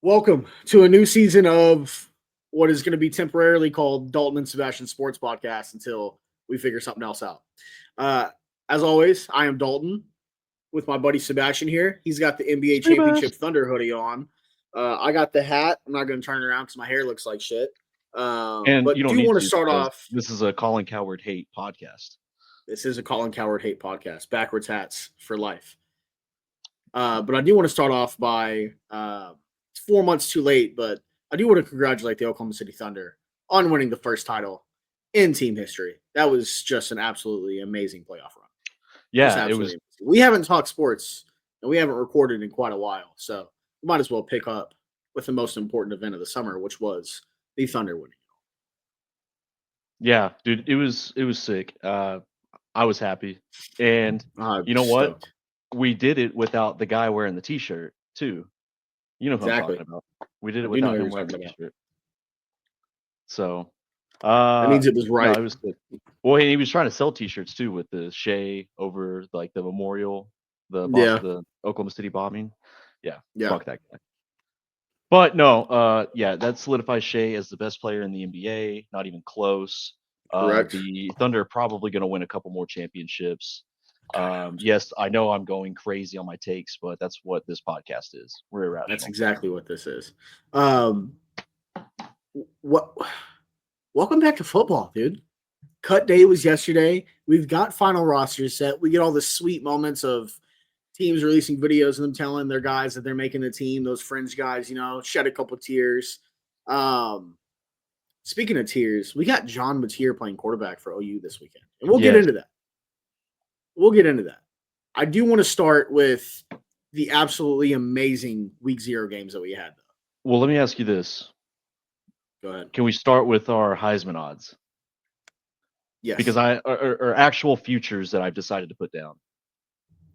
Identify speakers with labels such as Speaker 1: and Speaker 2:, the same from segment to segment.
Speaker 1: Welcome to a new season of what is going to be temporarily called Dalton and Sebastian Sports Podcast until we figure something else out. Uh, as always, I am Dalton with my buddy Sebastian here. He's got the NBA Championship Thunder hoodie on. I got the hat. I'm not going to turn it around because my hair looks like shit.
Speaker 2: And
Speaker 1: But
Speaker 2: you don't
Speaker 1: do
Speaker 2: need
Speaker 1: want to
Speaker 2: to
Speaker 1: start
Speaker 2: because
Speaker 1: off.
Speaker 2: this is a Colin Coward hate podcast.
Speaker 1: This is a Colin Coward hate podcast. Backwards hats for life. But I do want to start off by it's 4 months too late, but I do want to congratulate the Oklahoma City Thunder on winning the first title in team history. That was just an absolutely amazing playoff run.
Speaker 2: Yeah, it was.
Speaker 1: Amazing. We haven't talked sports and we haven't recorded in quite a while, so we might as well pick up with the most important event of the summer, which was the Thunder winning.
Speaker 2: Yeah, dude, it was sick. I was happy, and you know what?
Speaker 1: Stoked.
Speaker 2: We did it without the guy wearing the T-shirt too. You know who
Speaker 1: Exactly.
Speaker 2: I'm talking about. We did
Speaker 1: I
Speaker 2: it
Speaker 1: do know
Speaker 2: without
Speaker 1: who
Speaker 2: him
Speaker 1: you're
Speaker 2: wearing the
Speaker 1: talking about.
Speaker 2: T-shirt. So
Speaker 1: That means it was
Speaker 2: no,
Speaker 1: right.
Speaker 2: it was good. Well, he was trying to sell T-shirts too with the Shea over like the memorial, the Oklahoma City bombing. Yeah, fuck that guy. But no, yeah, that solidifies Shea as the best player in the NBA. Not even close.
Speaker 1: Correct.
Speaker 2: The Thunder are probably going to win a couple more championships. Yes, I know I'm going crazy on my takes, but that's what this podcast is. We're irrational.
Speaker 1: That's exactly what this is. Welcome back to football, dude. Cut day was yesterday. We've got final rosters set. We get all the sweet moments of teams releasing videos of them telling their guys that they're making the team. Those fringe guys, shed a couple tears. Speaking of tears, we got John Mateer playing quarterback for OU this weekend, and we'll get into that. I do want to start with the absolutely amazing Week 0 games that we had, though.
Speaker 2: Well, let me ask you this.
Speaker 1: Go ahead.
Speaker 2: Can we start with our Heisman odds?
Speaker 1: Yes.
Speaker 2: Because are actual futures that I've decided to put down.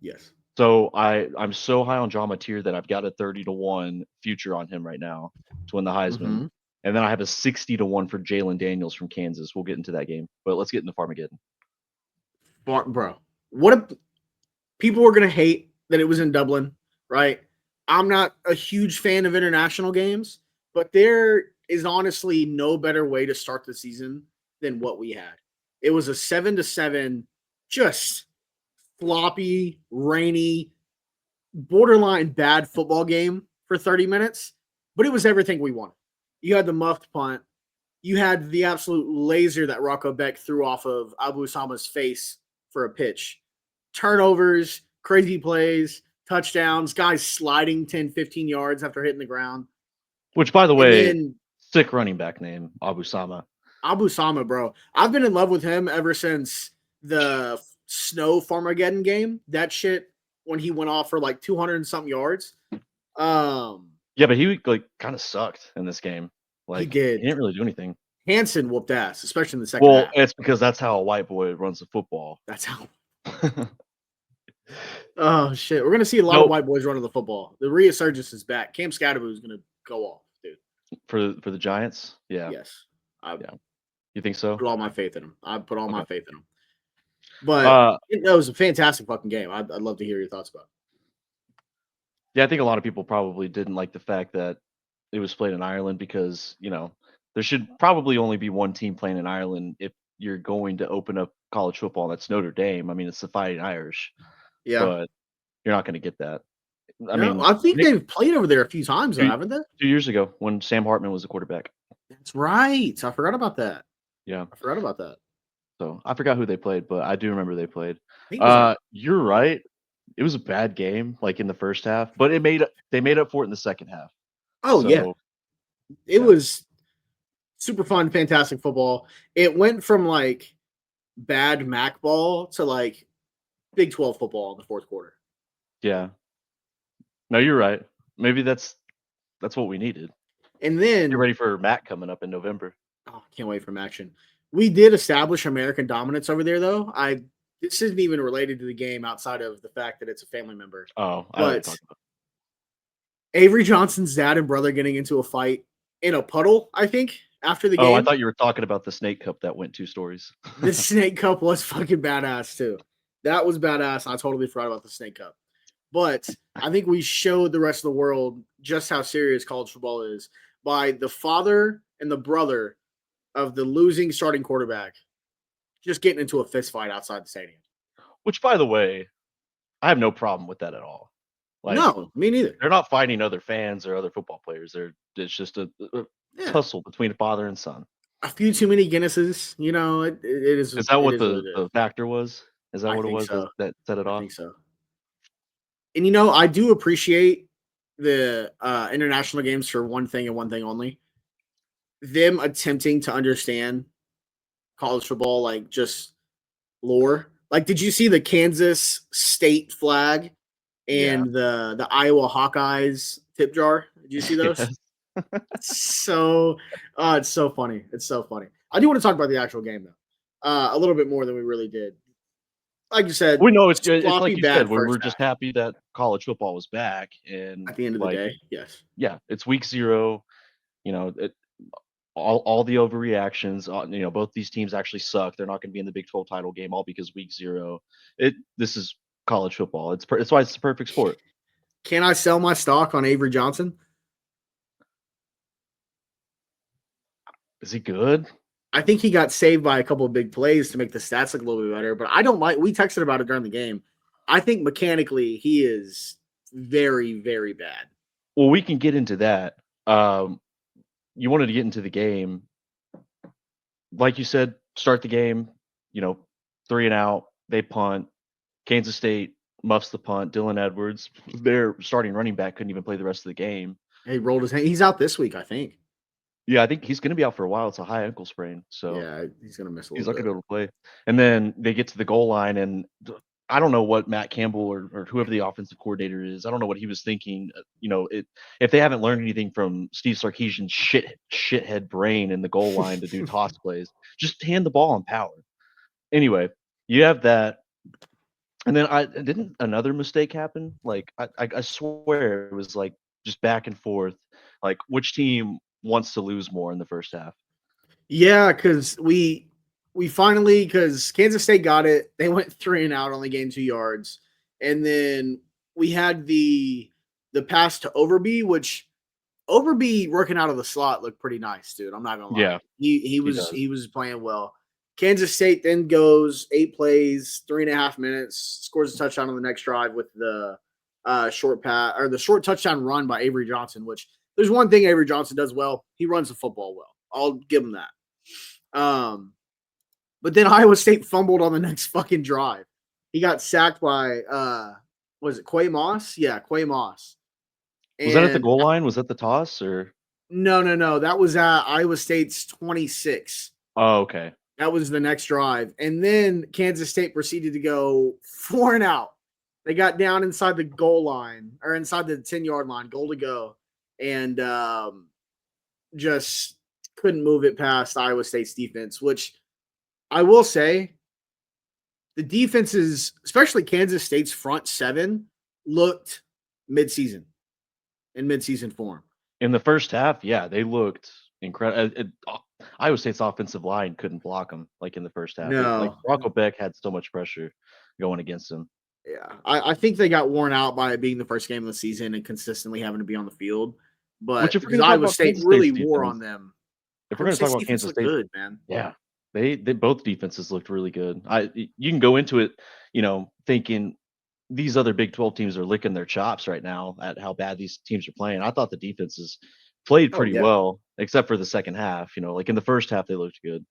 Speaker 1: Yes.
Speaker 2: So I'm so high on John Mateer that I've got a 30-1 future on him right now to win the Heisman. Mm-hmm. And then I have a 60-1 for Jalen Daniels from Kansas. We'll get into that game, but let's get into Farmageddon.
Speaker 1: Bro, people were going to hate that it was in Dublin, right? I'm not a huge fan of international games, but there is honestly no better way to start the season than what we had. It was a 7-7, just floppy, rainy, borderline bad football game for 30 minutes, but it was everything we wanted. You had the muffed punt. You had the absolute laser that Rocco Beck threw off of Abu Osama's face for a pitch. Turnovers, crazy plays, touchdowns, guys sliding 10, 15 yards after hitting the ground.
Speaker 2: Which, by the way, sick running back name, Abu Sama.
Speaker 1: Abu Sama, bro. I've been in love with him ever since the Snow Farmageddon game. That shit, when he went off for like 200 and something yards.
Speaker 2: Yeah, but he kind of sucked in this game.
Speaker 1: He did.
Speaker 2: He didn't really do anything.
Speaker 1: Hansen whooped ass, especially in the second half.
Speaker 2: Well, it's because that's how a white boy runs the football.
Speaker 1: That's how. Oh, shit. We're going to see a lot of white boys running the football. The resurgence is back. Cam Scatterbo is going to go off, dude.
Speaker 2: For the Giants? Yeah.
Speaker 1: Yes.
Speaker 2: You think so?
Speaker 1: I put all my faith in him. But it was a fantastic fucking game. I'd love to hear your thoughts about it.
Speaker 2: Yeah, I think a lot of people probably didn't like the fact that it was played in Ireland because, there should probably only be one team playing in Ireland if you're going to open up college football. That's Notre Dame. I mean, it's the Fighting Irish.
Speaker 1: Yeah.
Speaker 2: But you're not going to get that.
Speaker 1: I think they've played over there a few times, though, haven't they?
Speaker 2: 2 years ago when Sam Hartman was the quarterback.
Speaker 1: That's right. I forgot about that.
Speaker 2: Yeah.
Speaker 1: I forgot about that.
Speaker 2: So I forgot who they played, but I do remember they played. You're right. It was a bad game, in the first half, but they made up for it in the second half.
Speaker 1: Oh, yeah. It was super fun, fantastic football. It went from bad MAC ball to Big 12 football in the fourth quarter.
Speaker 2: Yeah. No, you're right. Maybe that's what we needed.
Speaker 1: And then
Speaker 2: get ready for MAC coming up in November.
Speaker 1: Oh, can't wait for action. We did establish American dominance over there, though. This isn't even related to the game outside of the fact that it's a family member.
Speaker 2: Oh,
Speaker 1: but Avery Johnson's dad and brother getting into a fight in a puddle, I think, after the game.
Speaker 2: Oh, I thought you were talking about the Snake Cup that went 2 stories.
Speaker 1: The Snake Cup was fucking badass, too. That was badass. I totally forgot about the Snake Cup. But I think we showed the rest of the world just how serious college football is by the father and the brother of the losing starting quarterback just getting into a fist fight outside the stadium.
Speaker 2: Which, by the way, I have no problem with that at all. Like,
Speaker 1: No, me neither.
Speaker 2: they're not fighting other fans or other football players. It's just a
Speaker 1: Yeah.
Speaker 2: tussle between father and son.
Speaker 1: A few too many Guinnesses, you know, it is
Speaker 2: Is that
Speaker 1: it
Speaker 2: what
Speaker 1: is what it is.
Speaker 2: the factor was? Is that
Speaker 1: I
Speaker 2: what it
Speaker 1: think
Speaker 2: was
Speaker 1: so.
Speaker 2: that set it
Speaker 1: I
Speaker 2: off?
Speaker 1: think so. And you know, I do appreciate the international games for one thing and one thing only. Them attempting to understand college football, like just lore. Like, did you see the Kansas state flag
Speaker 2: Yeah.
Speaker 1: and the Iowa Hawkeyes tip jar? Did you see those?
Speaker 2: Yes.
Speaker 1: So it's so funny. It's so funny. I do want to talk about the actual game though. A little bit more than we really did. Like you said,
Speaker 2: We know it's good. It's
Speaker 1: sloppy
Speaker 2: like you said,
Speaker 1: bad
Speaker 2: we're
Speaker 1: first
Speaker 2: just
Speaker 1: half.
Speaker 2: happy that college football was back and
Speaker 1: At the end of the
Speaker 2: like
Speaker 1: day, yes.
Speaker 2: yeah, it's week 0, you know, all the overreactions, both these teams actually suck. They're not going to be in the Big 12 title game all because week 0. This is college football. It's why it's the perfect sport.
Speaker 1: Can I sell my stock on Avery Johnson?
Speaker 2: Is he good?
Speaker 1: I think he got saved by a couple of big plays to make the stats look a little bit better, but I don't like we texted about it during the game. I think mechanically he is very, very bad.
Speaker 2: Well, we can get into that. You wanted to get into the game. Like you said, start the game, 3 and out, they punt. Kansas State muffs the punt. Dylan Edwards, their starting running back, couldn't even play the rest of the game.
Speaker 1: He rolled his hand. He's out this week, I think.
Speaker 2: Yeah, I think he's going to be out for a while. It's a high ankle sprain, so
Speaker 1: Yeah, he's gonna miss a
Speaker 2: he's
Speaker 1: little
Speaker 2: not
Speaker 1: bit.
Speaker 2: going to be able to play. And then they get to the goal line, and I don't know what Matt Campbell or whoever the offensive coordinator is. I don't know what he was thinking. If they haven't learned anything from Steve Sarkisian's shithead brain in the goal line to do toss plays, just hand the ball on power. Anyway, you have that. And then didn't another mistake happen? Like I swear it was like just back and forth. Like which team wants to lose more in the first half?
Speaker 1: Yeah, because we finally because Kansas State got it. They went 3 and out, only gained 2 yards, and then we had the pass to Overby, which Overby working out of the slot looked pretty nice, dude. I'm not gonna lie.
Speaker 2: Yeah,
Speaker 1: He
Speaker 2: he
Speaker 1: was
Speaker 2: does.
Speaker 1: he was playing well. Kansas State then goes 8 plays, 3.5 minutes, scores a touchdown on the next drive with the short pass or the short touchdown run by Avery Johnson. Which there's one thing Avery Johnson does well: he runs the football well. I'll give him that. But then Iowa State fumbled on the next fucking drive. He got sacked by was it Quay Moss? Yeah, Quay Moss.
Speaker 2: Was that at the
Speaker 1: And
Speaker 2: goal line? Was that the toss or?
Speaker 1: no. That was at Iowa State's 26.
Speaker 2: Oh, okay.
Speaker 1: That was the next drive. And then Kansas State proceeded to go 4 and out. They got down inside the goal line or inside the 10-yard line, goal to go, and just couldn't move it past Iowa State's defense, which I will say the defenses, especially Kansas State's front seven, looked midseason in midseason form.
Speaker 2: In the first half, yeah, they looked incredible. Iowa State's offensive line couldn't block them like in the first half. Like
Speaker 1: No.
Speaker 2: Rocco Beck had so much pressure going against him.
Speaker 1: Yeah. I think they got worn out by it being the first game of the season and consistently having to be on the field.
Speaker 2: Which,
Speaker 1: But
Speaker 2: if we're
Speaker 1: because
Speaker 2: going to talk
Speaker 1: Iowa
Speaker 2: about
Speaker 1: State
Speaker 2: Kansas
Speaker 1: really
Speaker 2: State's
Speaker 1: wore
Speaker 2: defense,
Speaker 1: on them.
Speaker 2: if we're
Speaker 1: Iowa
Speaker 2: going to talk
Speaker 1: State's
Speaker 2: about
Speaker 1: defense
Speaker 2: Kansas
Speaker 1: looked
Speaker 2: State,
Speaker 1: good, man.
Speaker 2: yeah, they both defenses looked really good. You can go into it, thinking these other Big 12 teams are licking their chops right now at how bad these teams are playing. I thought the defenses played
Speaker 1: Oh,
Speaker 2: pretty
Speaker 1: yeah.
Speaker 2: well, except for the second half. Like in the first half, they looked good.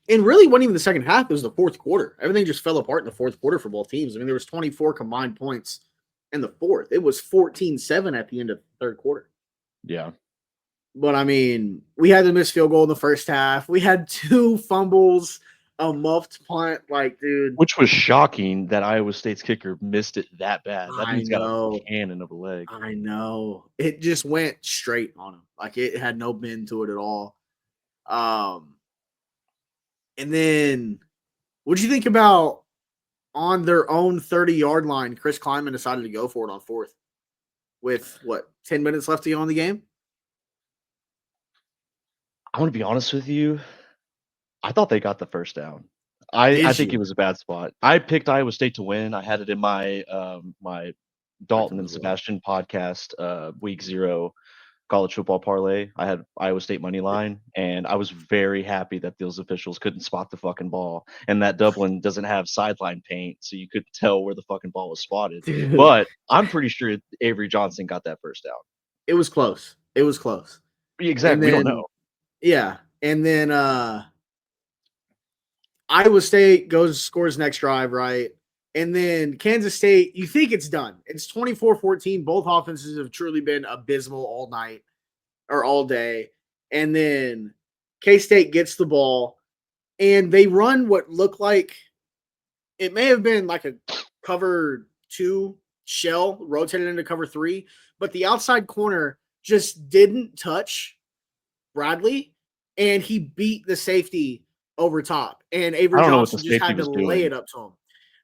Speaker 1: And really wasn't even the second half. It was the fourth quarter. Everything just fell apart in the fourth quarter for both teams. I mean, there was 24 combined points in the fourth. It was 14-7 at the end of the third quarter.
Speaker 2: Yeah.
Speaker 1: But, I mean, we had the missed field goal in the first half. We had 2 fumbles, a muffed punt. Like, dude.
Speaker 2: Which was shocking that Iowa State's kicker missed it that bad. That
Speaker 1: I
Speaker 2: dude's got a
Speaker 1: know.
Speaker 2: cannon of a leg.
Speaker 1: I know. It just went straight on him. Like, it had no bend to it at all. And then what'd you think about on their own 30-yard line, Chris Kleiman decided to go for it on fourth with 10 minutes left to go in the game?
Speaker 2: I want to be honest with you. I thought they got the first down. I think it was a bad spot. I picked Iowa State to win. I had it in my my Dalton and Sebastian podcast, week 0 college football parlay. I had Iowa State money line, and I was very happy that those officials couldn't spot the fucking ball, and that Dublin doesn't have sideline paint, so you couldn't tell where the fucking ball was spotted.
Speaker 1: Dude,
Speaker 2: but I'm pretty sure Avery Johnson got that first down.
Speaker 1: It was close. It was close.
Speaker 2: Exactly. We don't know.
Speaker 1: Yeah. And then Iowa State scores next drive, right? And then Kansas State, you think it's done. It's 24-14. Both offenses have truly been abysmal all night or all day. And then K-State gets the ball, and they run what looked like it may have been like a cover 2 shell rotated into cover 3, but the outside corner just didn't touch Bradley, and he beat the safety over top. And Avery Johnson just had to lay it up to him.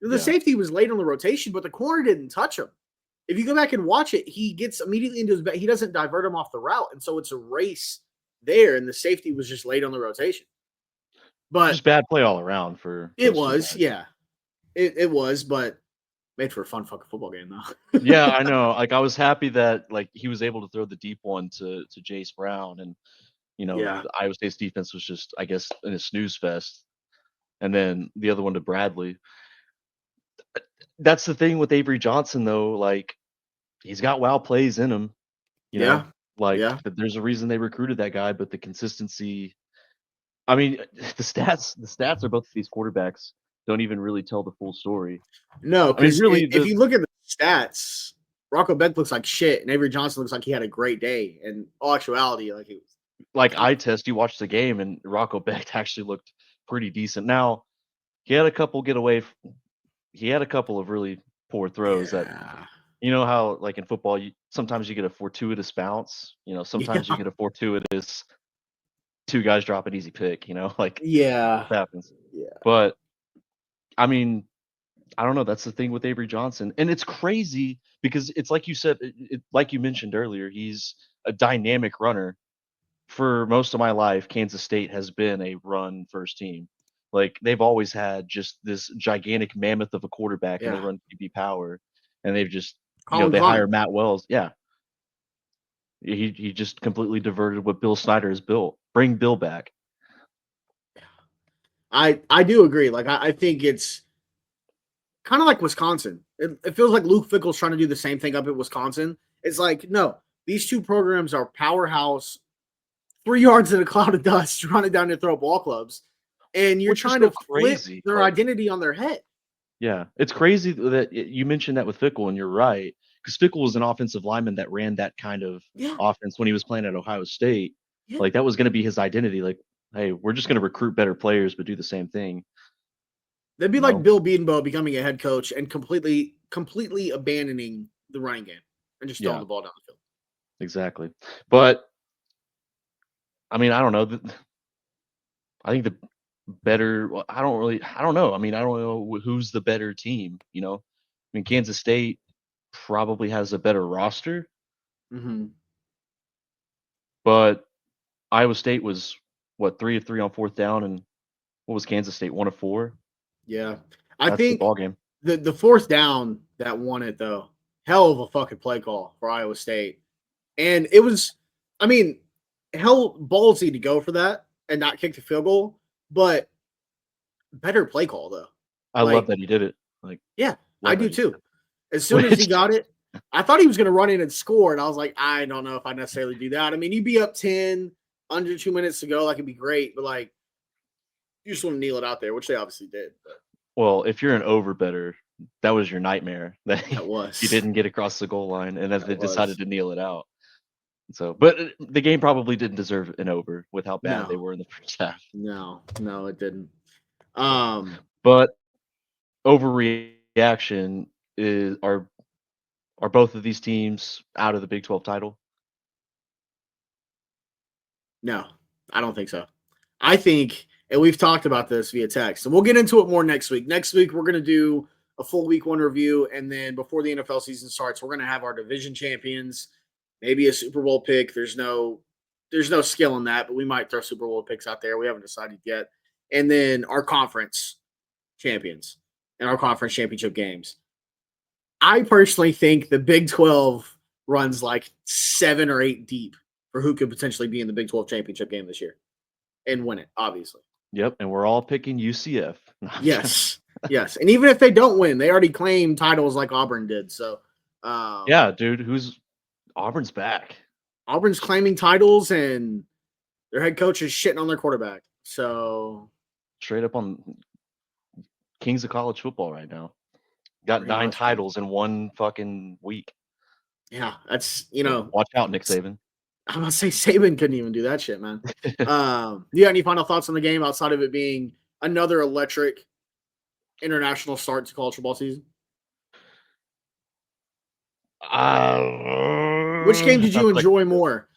Speaker 1: The safety was late on the rotation, but the corner didn't touch him. If you go back and watch it, he gets immediately into his back. He doesn't divert him off the route, and so it's a race there, and the safety was just late on the rotation. But
Speaker 2: just bad play all around for
Speaker 1: it was, yeah. It was, but made for a fun fucking football game though.
Speaker 2: Yeah, I know. Like I was happy that like he was able to throw the deep one to Jace Brown, and the Iowa State's defense was just, I guess, in a snooze fest. And then the other one to Bradley. That's the thing with Avery Johnson though, like he's got wow plays in him. There's a reason they recruited that guy, but the consistency, I mean, the stats are both of these quarterbacks don't even really tell the full story.
Speaker 1: No, because really, if you look at the stats, Rocco Beck looks like shit, and Avery Johnson looks like he had a great day. And all actuality, like he was.
Speaker 2: Like eye test, you watched the game, and Rocco Beck actually looked pretty decent. Now, he had a couple he had a couple of really poor throws that, how like in football, sometimes you get a fortuitous bounce. Sometimes you get a fortuitous 2 guys drop an easy pick. It happens.
Speaker 1: Yeah,
Speaker 2: but. I mean, I don't know. That's the thing with Avery Johnson. And it's crazy because it's like you said, like you mentioned earlier, he's a dynamic runner. For most of my life, Kansas State has been a run first team. Like they've always had just this gigantic mammoth of a quarterback and they run QB power. And they've just, they hire Matt Wells. Yeah. He just completely diverted what Bill Snyder has built. Bring Bill back.
Speaker 1: I do agree. Like I think it's kind of like Wisconsin. It feels like Luke Fickell's trying to do the same thing up at Wisconsin. It's like, no, these 2 programs are powerhouse, 3 yards in a cloud of dust, running down your throat ball clubs, and you're trying to flip their identity on their head.
Speaker 2: Yeah, it's crazy that you mentioned that with Fickell, and you're right, because Fickell was an offensive lineman that ran that kind of offense when he was playing at Ohio State. Yeah. Like that was going to be his identity. Like, hey, we're just going to recruit better players, but do the same thing.
Speaker 1: That'd be like Bill Bedenbaugh becoming a head coach and completely abandoning the running game and just throwing the ball down the field.
Speaker 2: Exactly. But, I mean, I don't know. I think the better – I don't know. I mean, I don't know who's the better team, I mean, Kansas State probably has a better roster.
Speaker 1: Mm-hmm.
Speaker 2: But Iowa State was, 3 of 3 on 4th down, and what was Kansas State, 1 of 4?
Speaker 1: Yeah.
Speaker 2: That's
Speaker 1: think
Speaker 2: the ball game.
Speaker 1: The 4th down that won it, though, hell of a fucking play call for Iowa State. And it was, I mean, hell ballsy to go for that and not kick the field goal, but better play call, though.
Speaker 2: I love that he did it.
Speaker 1: Yeah, I do too. As soon as he got it, I thought he was going to run in and score, and I was like, I don't know if I necessarily do that. I mean, you'd be up 10, under 2 minutes to go, that could be great, but you just want to kneel it out there, which they obviously did. But.
Speaker 2: Well, if you're an over better, that was your nightmare.
Speaker 1: That was.
Speaker 2: He didn't get across the goal line, and then they decided to kneel it out. So, but the game probably didn't deserve an over with how bad they were in the first half.
Speaker 1: No, it didn't.
Speaker 2: But overreaction are both of these teams out of the Big 12 title?
Speaker 1: No, I don't think so. I think, and we've talked about this via text, and we'll get into it more next week. Next week, we're going to do a full week 1 review, and then before the NFL season starts, we're going to have our division champions, maybe a Super Bowl pick. There's no skill in that, but we might throw Super Bowl picks out there. We haven't decided yet. And then our conference champions and our conference championship games. I personally think the Big 12 runs like 7 or 8 deep for who could potentially be in the Big 12 championship game this year and win it, obviously.
Speaker 2: Yep, and we're all picking UCF.
Speaker 1: Yes, yes. And even if they don't win, they already claim titles like Auburn did. So,
Speaker 2: yeah, dude, Auburn's back.
Speaker 1: Auburn's claiming titles, and their head coach is shitting on their quarterback. So,
Speaker 2: straight up on kings of college football right now. Got 9 titles in one fucking week.
Speaker 1: Yeah, that's
Speaker 2: watch out, Nick Saban.
Speaker 1: I'm gonna say Saban couldn't even do that shit, man. Do you have any final thoughts on the game outside of it being another electric international start to college football season? Which game did you enjoy more,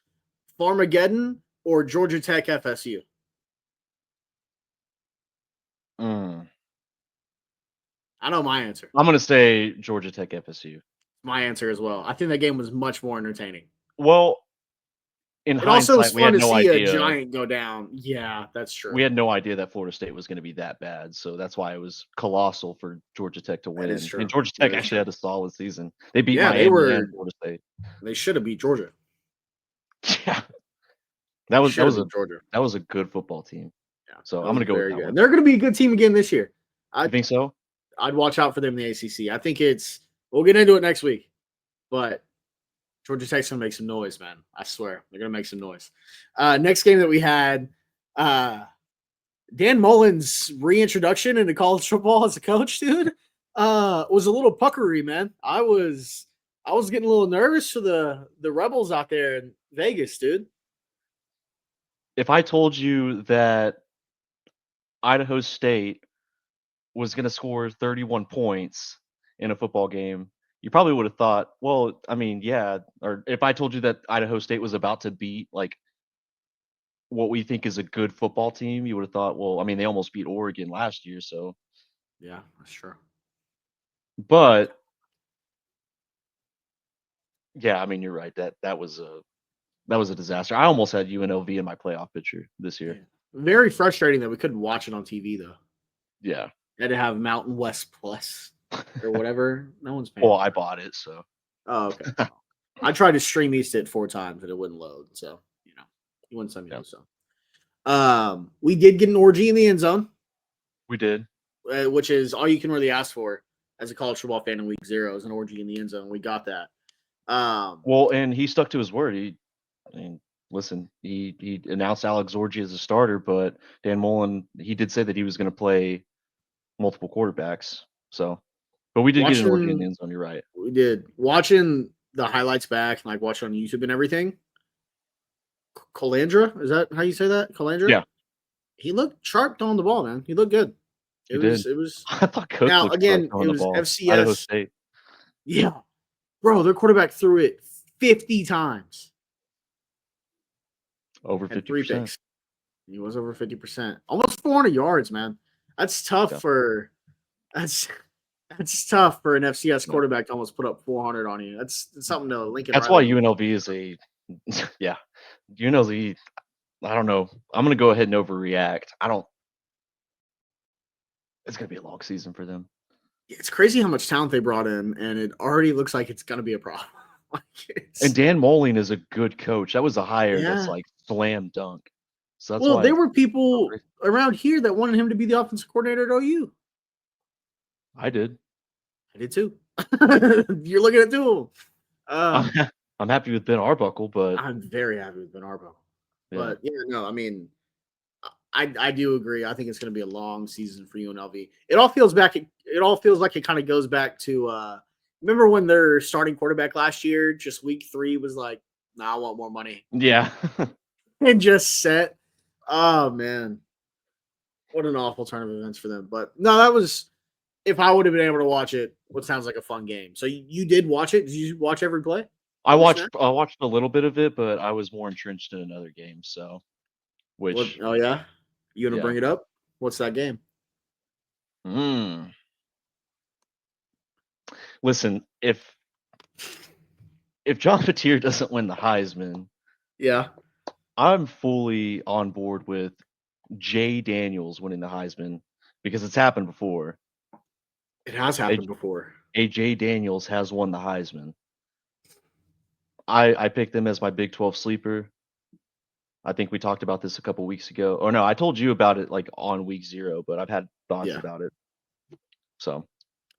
Speaker 1: Farmageddon or Georgia Tech FSU? I know my answer.
Speaker 2: I'm gonna say Georgia Tech FSU.
Speaker 1: My answer as well. I think that game was much more entertaining.
Speaker 2: Well, in hindsight,
Speaker 1: also, we had no idea. A giant go down. Yeah, that's true.
Speaker 2: We had no idea that Florida State was going to be that bad, so that's why it was colossal for Georgia Tech to win. And Georgia Tech actually had a solid season. They beat Miami and Florida State.
Speaker 1: They should have beat Georgia.
Speaker 2: Yeah, that was a good football team. Yeah, so I'm going to go with that one.
Speaker 1: They're going to be a good team again this year.
Speaker 2: I think so.
Speaker 1: I'd watch out for them in the ACC. I think we'll get into it next week, but Georgia Tech's going to make some noise, man. I swear. They're going to make some noise. Next game that we had, Dan Mullen's reintroduction into college football as a coach, dude, was a little puckery, man. I was getting a little nervous for the Rebels out there in Vegas, dude.
Speaker 2: If I told you that Idaho State was going to score 31 points in a football game, you probably would have thought, well, I mean, yeah. Or if I told you that Idaho State was about to beat like what we think is a good football team, you would have thought, well, I mean, they almost beat Oregon last year, so
Speaker 1: yeah, that's true.
Speaker 2: But yeah, I mean, you're right. That was a disaster. I almost had UNLV in my playoff picture this year.
Speaker 1: Yeah. Very frustrating that we couldn't watch it on TV though.
Speaker 2: Yeah,
Speaker 1: had to have Mountain West Plus or whatever. No one's paying.
Speaker 2: Well, I bought it, so.
Speaker 1: Oh, okay. I tried to stream it 4 times and it wouldn't load. So, you wouldn't send me so. We did get an orgy in the end zone.
Speaker 2: We did.
Speaker 1: Which is all you can really ask for as a college football fan in week 0 is an orgy in the end zone. We got that.
Speaker 2: Well, and he stuck to his word. Listen, he announced Alex Orji as a starter, but Dan Mullen, he did say that he was going to play multiple quarterbacks. So, but we did get an orgy in the end zone. You're right.
Speaker 1: We did. Watching the highlights back, and like watching on YouTube and everything. Colandra, is that how you say that? Colandra?
Speaker 2: Yeah.
Speaker 1: He looked sharp on the ball, man. He looked good. It was.
Speaker 2: I thought Cook
Speaker 1: now
Speaker 2: looked
Speaker 1: again,
Speaker 2: on
Speaker 1: it was
Speaker 2: the ball.
Speaker 1: FCS.
Speaker 2: Idaho State.
Speaker 1: Yeah, bro, their quarterback threw it 50 times.
Speaker 2: Over 50%.
Speaker 1: 3 picks. He was over 50%. Almost 400 yards, man. That's tough for that's tough for an FCS quarterback to almost put up 400 on you. That's something to Lincoln.
Speaker 2: That's why UNLV is a UNLV. I don't know. I'm gonna go ahead and overreact. It's gonna be a long season for them.
Speaker 1: It's crazy how much talent they brought in, and it already looks like it's gonna be a problem.
Speaker 2: And Dan Mullen is a good coach. That was a hire that's like slam dunk. So that's why
Speaker 1: there were people around here that wanted him to be the offensive coordinator at OU.
Speaker 2: I did
Speaker 1: too. You're looking at 2 of them.
Speaker 2: I'm happy with Ben Arbuckle, but
Speaker 1: I'm very happy with Ben Arbuckle. Yeah. But I mean, I do agree. I think it's going to be a long season for UNLV. It all feels like it kind of goes back to remember when their starting quarterback last year, just week 3 was like, "Nah, I want more money."
Speaker 2: Yeah,
Speaker 1: and just set. Oh man, what an awful turn of events for them. But no, that was. If I would have been able to watch it, what sounds like a fun game. So you did watch it? Did you watch every play?
Speaker 2: I watched a little bit of it, but I was more entrenched in another game. So,
Speaker 1: oh yeah, you gonna bring it up? What's that game?
Speaker 2: Listen, if John Petier doesn't win the Heisman, I'm fully on board with Jay Daniels winning the Heisman because it's happened before.
Speaker 1: It has happened before.
Speaker 2: AJ Daniels has won the Heisman. I picked him as my Big 12 sleeper. I think we talked about this a couple weeks ago. Or no, I told you about it like on week 0, but I've had thoughts about it. So,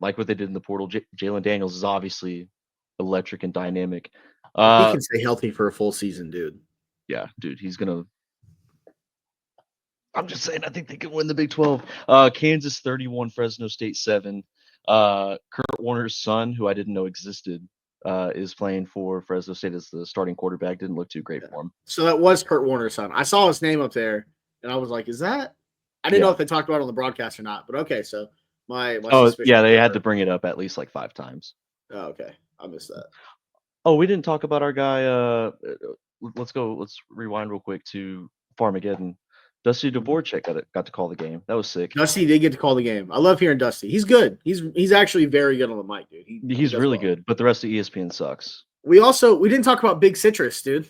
Speaker 2: like what they did in the portal, Jalen Daniels is obviously electric and dynamic.
Speaker 1: He can stay healthy for a full season, dude.
Speaker 2: Yeah, dude, he's gonna. I'm just saying, I think they can win the Big 12. Kansas 31, Fresno State 7. Kurt Warner's son, who I didn't know existed, is playing for Fresno State as the starting quarterback. Didn't look too great for him.
Speaker 1: So that was Kurt Warner's son. I saw his name up there, and I was like, "Is that?" I didn't know if they talked about it on the broadcast or not. But okay, so my
Speaker 2: yeah, they had to bring it up at least like 5 times.
Speaker 1: Oh, okay, I missed that.
Speaker 2: Oh, we didn't talk about our guy. Let's rewind real quick to Farmageddon. Dusty Dvorak got to call the game. That was sick.
Speaker 1: Dusty did get to call the game. I love hearing Dusty. He's good. He's actually very good on the mic, dude.
Speaker 2: He's really good, but the rest of ESPN sucks.
Speaker 1: We didn't talk about Big Citrus, dude.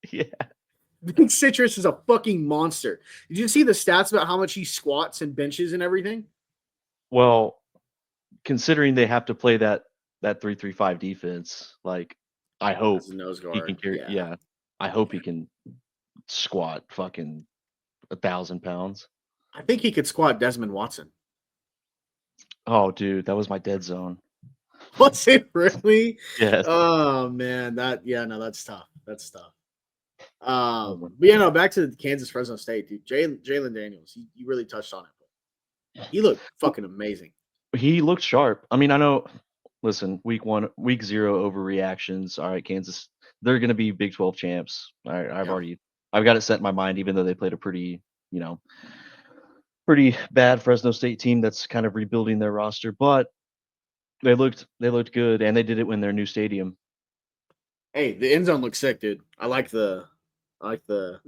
Speaker 2: Yeah.
Speaker 1: Big Citrus is a fucking monster. Did you see the stats about how much he squats and benches and everything?
Speaker 2: Well, considering they have to play that 3-3-5 defense, like I hope he can carry. Yeah, I hope he can squat fucking 1,000 pounds.
Speaker 1: I think he could squat Desmond Watson.
Speaker 2: Oh, dude, that was my dead zone.
Speaker 1: Was it really?
Speaker 2: Yes.
Speaker 1: Oh man, that's tough. That's tough. But yeah, no, back to Kansas Fresno State, dude. Jalen Daniels, you really touched on it. He looked fucking amazing.
Speaker 2: He looked sharp. I mean, I know. Listen, week 0 overreactions. All right, Kansas, they're going to be Big 12 champs. All right, I've got it set in my mind, even though they played a pretty bad Fresno State team that's kind of rebuilding their roster, but they looked good, and they did it in their new stadium.
Speaker 1: Hey, the end zone looks sick, dude. I like the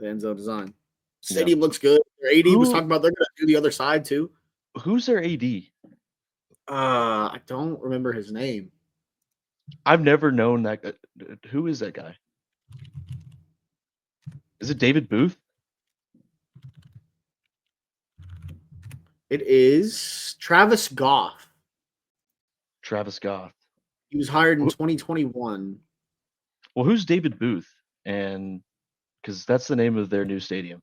Speaker 1: end zone design. Stadium looks good. Their AD was talking about they're going to do the other side too.
Speaker 2: Who's their AD?
Speaker 1: I don't remember his name.
Speaker 2: I've never known that. Who is that guy? Is it David Booth?
Speaker 1: It is Travis Goff.
Speaker 2: Travis Goff.
Speaker 1: He was hired in 2021.
Speaker 2: Well, who's David Booth? And because that's the name of their new stadium.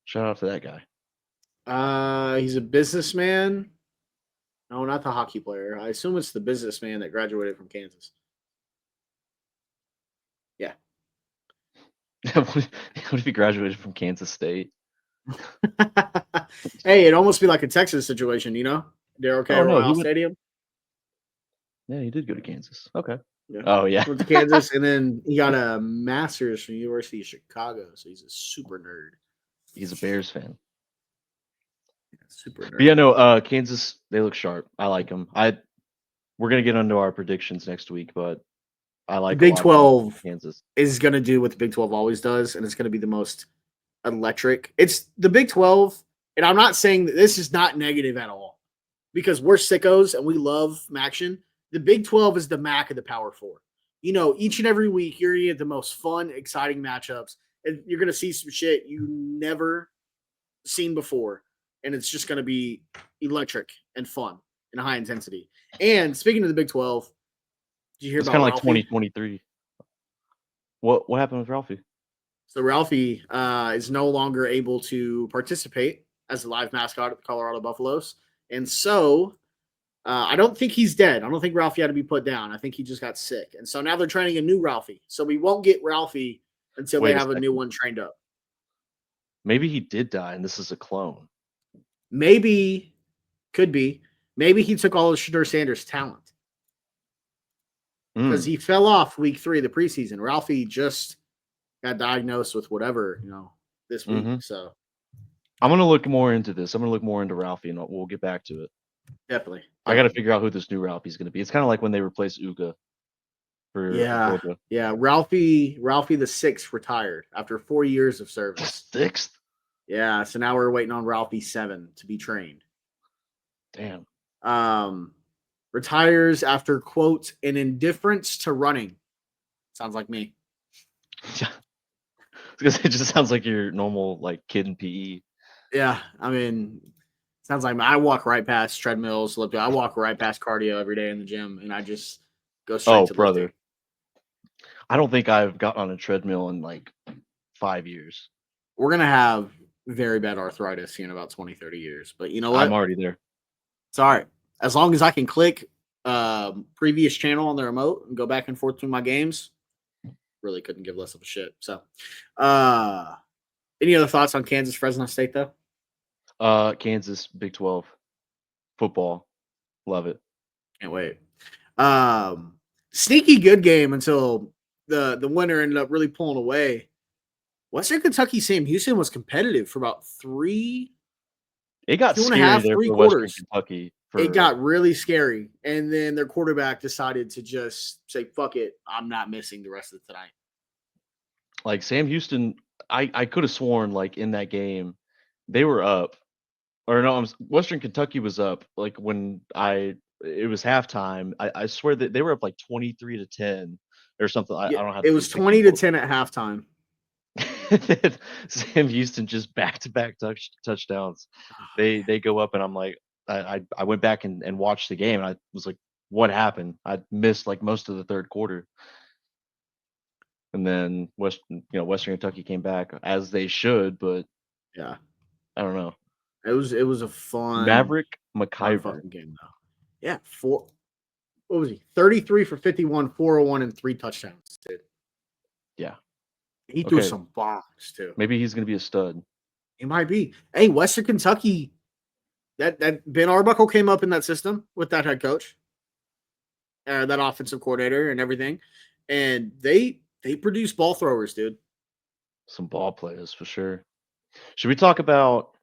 Speaker 2: Shout out to that guy.
Speaker 1: He's a businessman. No, not the hockey player. I assume it's the businessman that graduated from Kansas. Yeah.
Speaker 2: What if he graduated from Kansas State?
Speaker 1: Hey, it'd almost be like a Texas situation, you know? Darryl K. Royale Stadium.
Speaker 2: Yeah, he did go to Kansas. Okay.
Speaker 1: Yeah.
Speaker 2: Oh, yeah.
Speaker 1: Went to Kansas, and then he got a master's from the University of Chicago, so he's a super nerd.
Speaker 2: He's a Bears fan.
Speaker 1: Super nerd.
Speaker 2: But yeah, no, Kansas, they look sharp. I like them. We're gonna get into our predictions next week, but I like
Speaker 1: the Big 12
Speaker 2: Kansas
Speaker 1: is gonna do what the Big 12 always does, and it's gonna be the most electric. It's the Big 12, and I'm not saying that this is not negative at all, because we're sickos and we love action. The Big 12 is the MAC of the Power Four. You know, each and every week you're gonna get the most fun, exciting matchups, and you're gonna see some shit you never seen before. And it's just going to be electric and fun and high intensity. And speaking of the Big 12, did you hear about
Speaker 2: kind of like 2023? What happened with Ralphie?
Speaker 1: So Ralphie is no longer able to participate as a live mascot at the Colorado Buffaloes. And so I don't think he's dead. I don't think Ralphie had to be put down. I think he just got sick. And so now they're training a new Ralphie. So we won't get Ralphie until they have a new one trained up.
Speaker 2: Maybe he did die and this is a clone.
Speaker 1: Maybe, could be. Maybe he took all of Shedeur Sanders' talent because he fell off week 3 of the preseason. Ralphie just got diagnosed with whatever, this week. So
Speaker 2: I'm going to look more into this. I'm going to look more into Ralphie, and we'll get back to it.
Speaker 1: Definitely.
Speaker 2: I got to figure out who this new Ralphie is going to be. It's kind of like when they replaced Uga.
Speaker 1: Yeah. Ralphie the 6th retired after 4 years of service.
Speaker 2: 6th?
Speaker 1: Yeah, so now we're waiting on Ralphie 7 to be trained.
Speaker 2: Damn.
Speaker 1: Retires after, quote, an indifference to running. Sounds like me.
Speaker 2: Yeah. Because it just sounds like your normal kid in PE.
Speaker 1: Yeah, I mean, Sounds like I walk right past treadmills, lifting. I walk right past cardio every day in the gym, and I just go straight
Speaker 2: Oh,
Speaker 1: to lifting.
Speaker 2: brother. I don't think I've gotten on a treadmill in like 5 years.
Speaker 1: We're going to have very bad arthritis in about 20, 30 years. But you know what?
Speaker 2: I'm already there.
Speaker 1: It's all right. As long as I can click previous channel on the remote and go back and forth through my games, really couldn't give less of a shit. So, any other thoughts on Kansas Fresno State though?
Speaker 2: Kansas Big 12 football. Love it.
Speaker 1: Can't wait. Sneaky good game until the winner ended up really pulling away. Western Kentucky Sam Houston was competitive for about
Speaker 2: It got
Speaker 1: 2.5,
Speaker 2: scary there
Speaker 1: 3
Speaker 2: for Western
Speaker 1: quarters.
Speaker 2: Kentucky.
Speaker 1: It got really scary, and then their quarterback decided to just say, "Fuck it, I'm not missing the rest of tonight."
Speaker 2: Like Sam Houston, I could have sworn like in that game they were up, or no, Western Kentucky was up. Like when it was halftime. I swear that they were up like 23-10 or something. I
Speaker 1: Yeah,
Speaker 2: don't have
Speaker 1: it
Speaker 2: the
Speaker 1: was
Speaker 2: big game
Speaker 1: 20-10 at halftime.
Speaker 2: Sam Houston just back-to-back touchdowns. They go up and I'm like, I went back and watched the game and I was like, what happened? I missed like most of the third quarter. And then Western Kentucky came back as they should, but
Speaker 1: Yeah,
Speaker 2: I don't know.
Speaker 1: it was a fun
Speaker 2: Maverick McIver.
Speaker 1: fucking game though. Yeah, what was he? 33 for 51, 401, and 3 touchdowns, dude.
Speaker 2: Yeah.
Speaker 1: He threw some bombs too.
Speaker 2: Maybe he's gonna be a stud.
Speaker 1: He might be. Hey, Western Kentucky. That Ben Arbuckle came up in that system with that head coach, that offensive coordinator, and everything, and they produce ball throwers, dude.
Speaker 2: Some ball players for sure. Should we talk about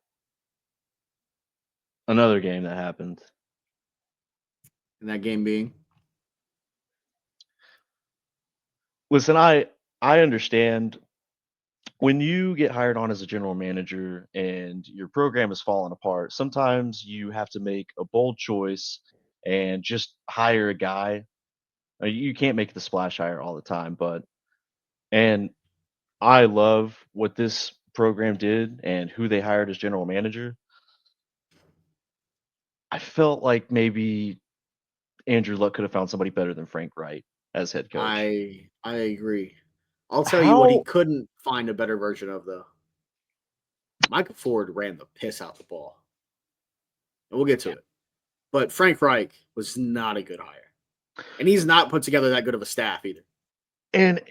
Speaker 2: another game that happened?
Speaker 1: And that game being,
Speaker 2: listen, I understand when you get hired on as a general manager and your program is falling apart, sometimes you have to make a bold choice and just hire a guy. You can't make the splash hire all the time, and I love what this program did and who they hired as general manager. I felt like maybe Andrew Luck could have found somebody better than Frank Wright as head coach.
Speaker 1: I agree. I'll tell you what he
Speaker 2: How
Speaker 1: couldn't find a better version of though. Michael Ford ran the piss out the ball. And we'll get to it. But Frank Reich was not a good hire. And he's not put together that good of a staff either.
Speaker 2: And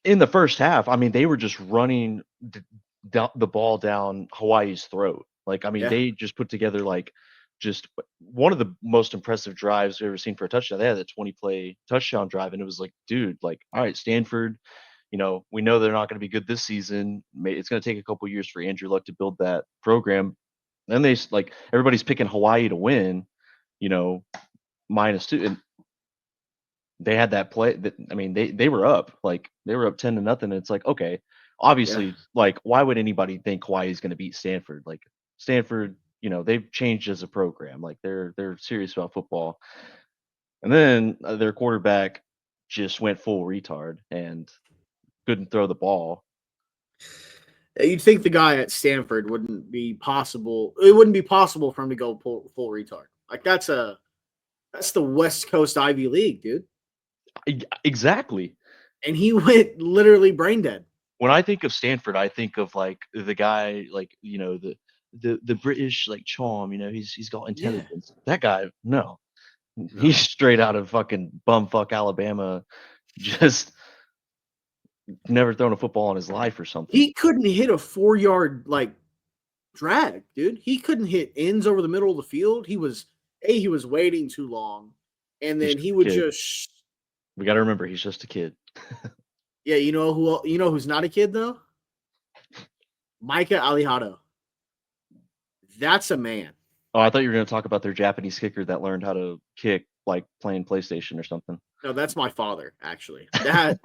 Speaker 2: in the first half, I mean, they were just running the ball down Hawaii's throat. Like, I mean, they just put together like just one of the most impressive drives we've ever seen for a touchdown. They had a 20-play touchdown drive, and it was like, dude, like, all right, Stanford, we know they're not going to be good this season. It's going to take a couple years for Andrew Luck to build that program. Then they like everybody's picking Hawaii to win, -2, and they had that play. I mean, they were up, like they were up 10-0. It's like, okay, obviously, like why would anybody think Hawaii is going to beat Stanford? Like Stanford, they've changed as a program. Like they're serious about football. And then their quarterback just went full retard and couldn't throw the ball.
Speaker 1: You'd think the guy at Stanford wouldn't be possible. It wouldn't be possible for him to go full retard. Like that's the West Coast Ivy League, dude.
Speaker 2: Exactly.
Speaker 1: And he went literally brain dead.
Speaker 2: When I think of Stanford, I think of like the guy, like the British like charm. He's got intelligence. Yeah. That guy, no, he's straight out of fucking bumfuck Alabama. Just never thrown a football in his life or something.
Speaker 1: He couldn't hit a 4-yard like drag, dude. He couldn't hit ends over the middle of the field. He was waiting too long, and then he would just.
Speaker 2: We got to remember, he's just a kid.
Speaker 1: Yeah, who's not a kid though? Micah Alejado. That's a man.
Speaker 2: Oh, I thought you were going to talk about their Japanese kicker that learned how to kick like playing PlayStation or something.
Speaker 1: No, that's my father, actually. That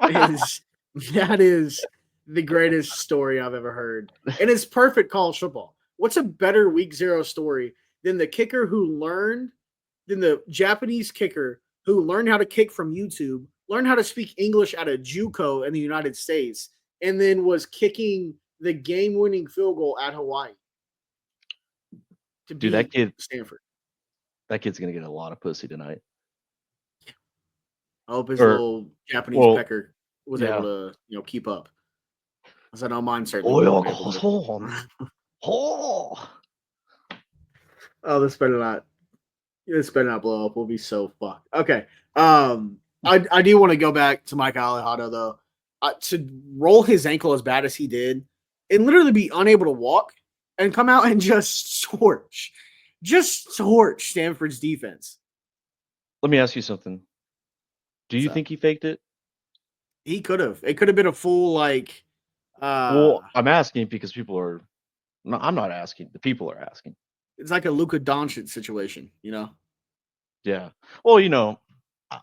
Speaker 1: is the greatest story I've ever heard. And it's perfect college football. What's a better week 0 story than the Japanese kicker who learned how to kick from YouTube, learned how to speak English at a JUCO in the United States, and then was kicking the game-winning field goal at Hawaii? to
Speaker 2: Dude, that
Speaker 1: beat
Speaker 2: kid,
Speaker 1: Stanford.
Speaker 2: that kid's gonna get a lot of pussy tonight.
Speaker 1: I hope his
Speaker 2: Or,
Speaker 1: little Japanese
Speaker 2: well,
Speaker 1: pecker was able
Speaker 2: yeah.
Speaker 1: to, keep up. I said, no, mine certainly
Speaker 2: Oil
Speaker 1: wouldn't be able to.
Speaker 2: on. Oh,
Speaker 1: Oh, this better not. This better not blow up. We'll be so fucked. Okay. I do want to go back to Mike Alejado though. To roll his ankle as bad as he did, and literally be unable to walk, and come out and just torch Stanford's defense.
Speaker 2: let me ask you something. Do you think he faked it?
Speaker 1: He could have. It could have been a full like.
Speaker 2: Well, I'm asking because people are. No, I'm not asking. The people are asking.
Speaker 1: It's like a Luka Doncic situation,
Speaker 2: Yeah. Well,